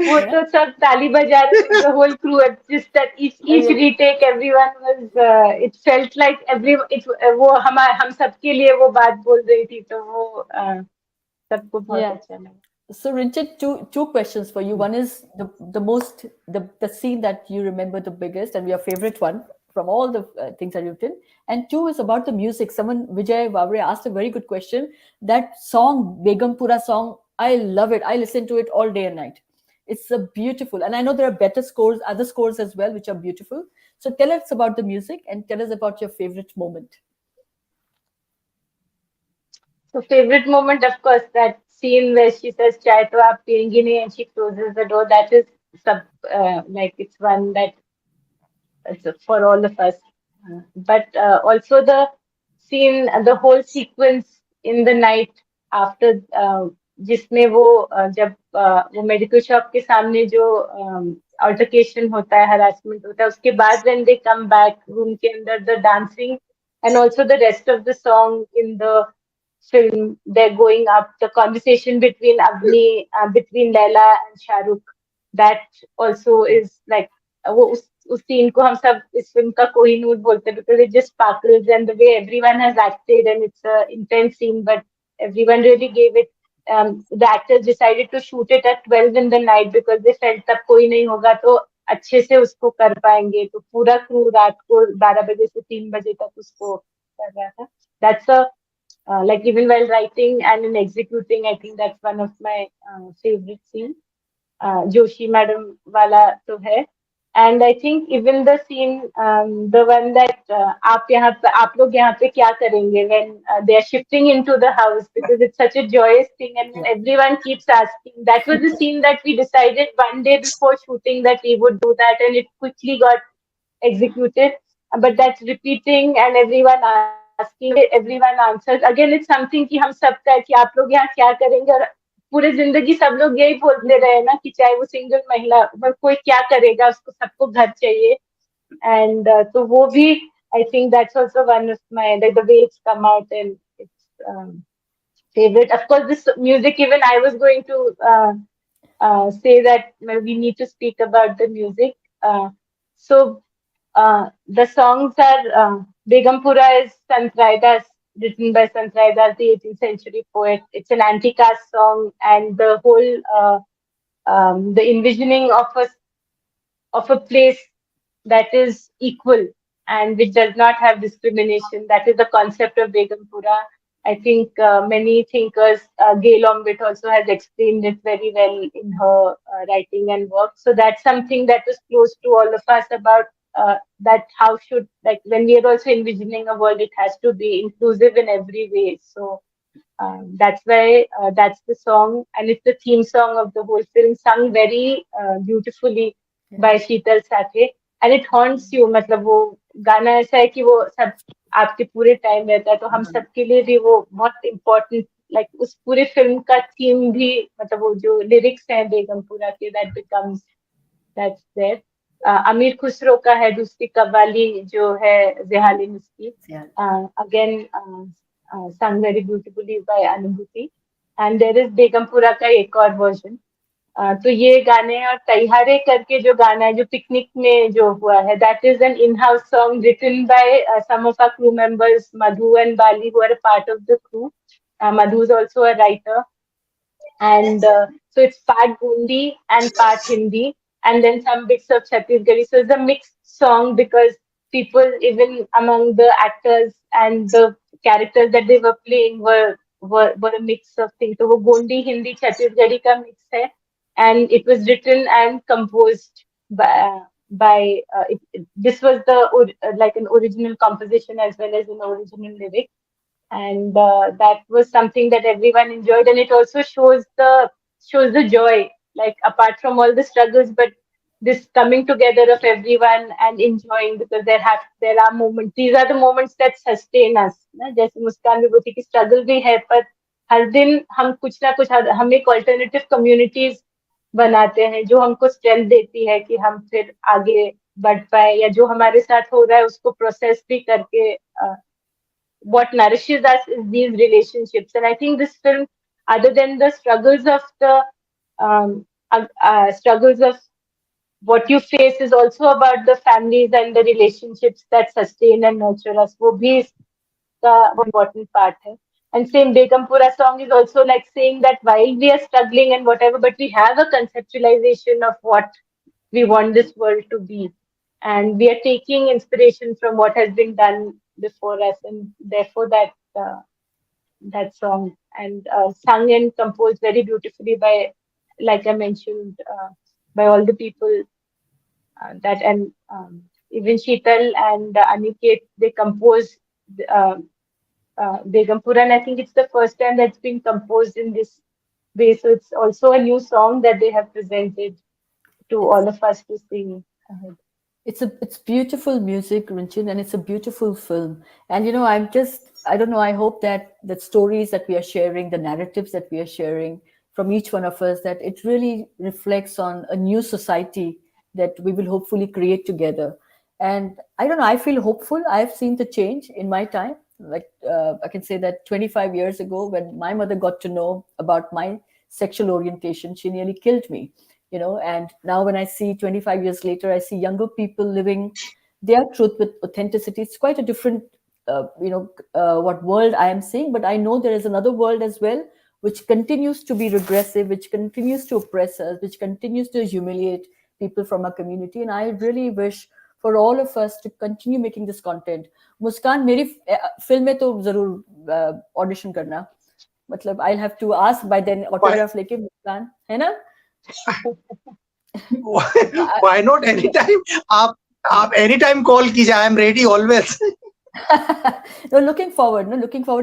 वो तो सब ताली बजा रहे थे. The whole crew, just that each retake, everyone was. It felt like वो हम सबके लिए वो बात बोल रही थी, तो वो सबको बहुत अच्छा लगा. So Rinchin, two questions for you. One is the scene that you remember the biggest and your favorite one from all the things that you've done. And two is about the music. Vijay Vavre asked a very good question. That song, Begumpura song, I love it. I listen to it all day and night. It's a beautiful, and I know there are better scores, other scores as well, which are beautiful. So tell us about the music and tell us about your favorite moment. So favorite moment, of course, that scene where she says "Chai to aap piyengi nahi" and she closes the door. That is like it's one that it's for all of us. But also the scene, the whole sequence in the night after, जिसमें वो जब वो medical shop के सामने जो altercation होता है, harassment होता है, उसके बाद when they come back room के अंदर, the dancing and also the rest of the song in the film, they're going up, the conversation between Apni, between Laila and Shahrukh, that also is like वो उस scene को हम सब इस film का कोहिनूर बोलते हैं, because it just sparkles, and the way everyone has acted, and it's a intense scene, but everyone really gave it. The actors decided to shoot it at 12 in the night because they felt तब कोई नहीं होगा तो अच्छे से उसको कर पाएंगे, तो पूरा क्रू रात को 12 बजे से 3 बजे तक उसको कर रहा था. That's a like even while writing and in executing, I think that's one of my favorite scenes. Joshi Madam wala to hai. And I think even the scene, the one that आप लोग यहाँ पे क्या करेंगे when they are shifting into the house, because it's such a joyous thing, and when everyone keeps asking. That was the scene that we decided one day before shooting that we would do that, and it quickly got executed. But that's repeating and everyone asking, everyone answers. Again, it's something कि हम सबका है कि आप लोग यहाँ क्या करेंगे, और पूरे जिंदगी सब लोग यही बोलते रहे ना कि चाहे वो सिंगल महिला, पर कोई क्या करेगा, उसको सबको घर चाहिए. And so वो भी, I think that's also one of my, like the way it's come out, and it's favorite. Of course, this music, even I was going to say that we need to speak about the music. So the songs are Begumpura is Sant Raidas, written by Sant Raidas, the 18th century poet. It's an anti-caste song, and the whole the envisioning of a place that is equal and which does not have discrimination. That is the concept of Begumpura. I think many thinkers, Gail Ombit also has explained it very well in her writing and work. So that's something that is close to all of us about that how should, like when we are also envisioning a world, it has to be inclusive in every way. So that's why that's the song, and it's the theme song of the whole film, sung very beautifully by Sheetal Sathe. And it haunts you. मतलब वो गाना ऐसा है कि वो सब आपके पूरे टाइम रहता है, तो हम सब के लिए भी वो बहुत इम्पोर्टेंट, लाइक उस पूरे फिल्म का थीम भी, मतलब वो जो लिरिक्स हैं बेगमपुरा के, दैट बिकम्स दैट्स देयर. अमीर खुसरो का है दूसरी कव्वाली जो है ज़ेहालिन उसकी, again sung very beautifully by Anubhuti. And there is Begumpura का एक और वर्जन. तो ये गाने, और तैयारे करके जो गाना है जो पिकनिक में जो हुआ है, that is an in house song written by some of our crew members, Madhu and Bali, who are a part of the crew. Madhu is also a writer, and so it's part Gundi and part Hindi, and then some bits of Chhattisgarhi. So it's a mixed song because people, even among the actors and the characters that they were playing, were a mix of things. So वो Gondi, Hindi, Chhattisgarhi का mix है, and it was written and composed by this was the like an original composition as well as an original lyric. And that was something that everyone enjoyed, and it also shows the joy, like apart from all the struggles, but this coming together of everyone and enjoying, because there are moments, these are the moments that sustain us ना. जैसे मुस्कान भी बोलती कि struggle भी है, पर हर दिन हम कुछ ना कुछ, हम एक alternative communities बनाते हैं जो हमको strength देती है कि हम फिर आगे बढ़ पाए, या जो हमारे साथ हो रहा है उसको process भी करके what nourishes us is these relationships. And I think this film, other than the struggles of struggles of what you face, is also about the families and the relationships that sustain and nurture us. वो भी इसका important part है. And same Begumpura song is also like saying that while we are struggling and whatever, but we have a conceptualization of what we want this world to be. And we are taking inspiration from what has been done before us, and therefore that song, and sung and composed very beautifully by, like I mentioned, by all the people that, and even Sheetal and Aniket, they composed Begumpura, and I think it's the first time that's been composed in this way. So it's also a new song that they have presented to all of us to sing ahead. It's beautiful music, Rinchin, and it's a beautiful film. And I don't know, I hope that the stories that we are sharing, the narratives that we are sharing from each one of us, that it really reflects on a new society that we will hopefully create together. And I don't know, I feel hopeful. I've seen the change in my time. Like I can say that 25 years ago, when my mother got to know about my sexual orientation, she nearly killed me. And now when I see 25 years later, I see younger people living their truth with authenticity. It's quite a different, what world I am seeing, but I know there is another world as well, which continues to be regressive, which continues to oppress us, which continues to humiliate people from our community. And I really wish for all of us to continue making this content. Muskan, मेरी film में तो जरूर audition करना. मतलब I'll have to ask by then autograph लेके मुस्कान, है ना? Why not anytime? आप anytime call कीजिए. I am ready always. No, looking forward,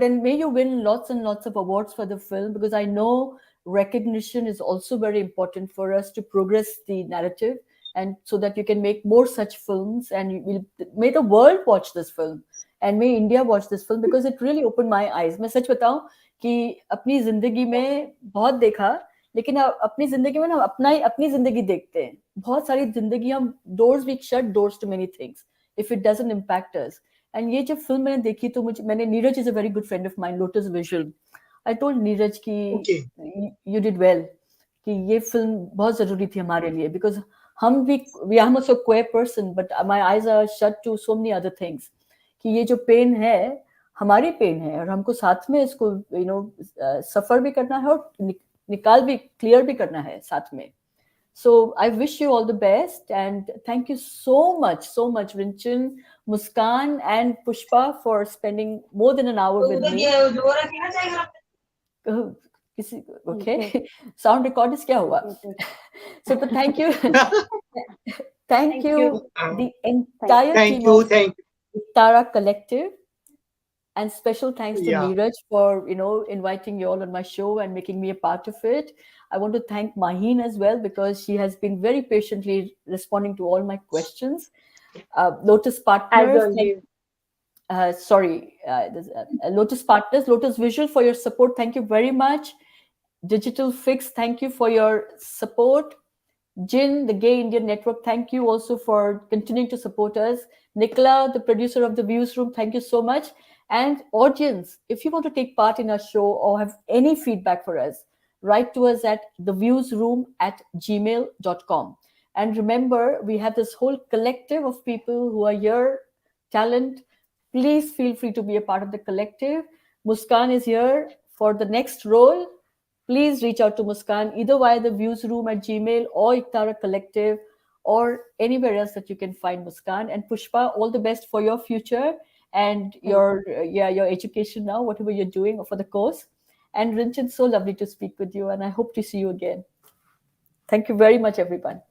and may you win lots and lots of awards for the film, because I know recognition is also very important for us to progress the narrative, and so that you can make more such films, and may the world watch this film and may India watch this film, because it really opened my eyes. मैं सच बताऊं कि अपनी जिंदगी में बहुत देखा, लेकिन अपनी जिंदगी में ना अपनी जिंदगी देखते हैं. बहुत सारी जिंदगी हम doors we shut doors to many things if it doesn't impact us. And ये जब फिल्म मैंने देखी तो मैंने Neeraj is a very good friend of mine, Lotus Visual. I told Neeraj कि you did well, कि ये फिल्म बहुत जरूरी थी हमारे लिए, because I'm also a queer person, but my eyes are shut to so many other things. कि ये जो पेन है हमारी पेन है, और हमको साथ में इसको सफर भी करना है और निकाल भी क्लियर भी करना है साथ में. So I wish you all the best, and thank you so much, Rinchin, Muskan, and Pushpa for spending more than an hour with me. Okay, sound recordist क्या हुआ? So thank you, thank you, the entire team of Ektara Collective, and special thanks to Neeraj for inviting you all on my show and making me a part of it. I want to thank Maheen as well, because she has been very patiently responding to all my questions. Lotus Partners, Lotus Partners, Lotus Visual, for your support. Thank you very much. Digital Fix, thank you for your support. Jin, the Gay Indian Network, thank you also for continuing to support us. Nicola, the producer of the Views Room, thank you so much. And audience, if you want to take part in our show or have any feedback for us, write to us at theviewsroom@gmail.com. And remember, we have this whole collective of people who are here, talent. Please feel free to be a part of the collective. Muskan is here for the next role. Please reach out to Muskan either via theviewsroom@gmail or Ektara Collective or anywhere else that you can find Muskan. And Pushpa, all the best for your future and your education now, whatever you're doing for the course. And Rinchin, so lovely to speak with you, and I hope to see you again. Thank you very much, everyone.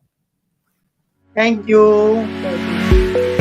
Thank you.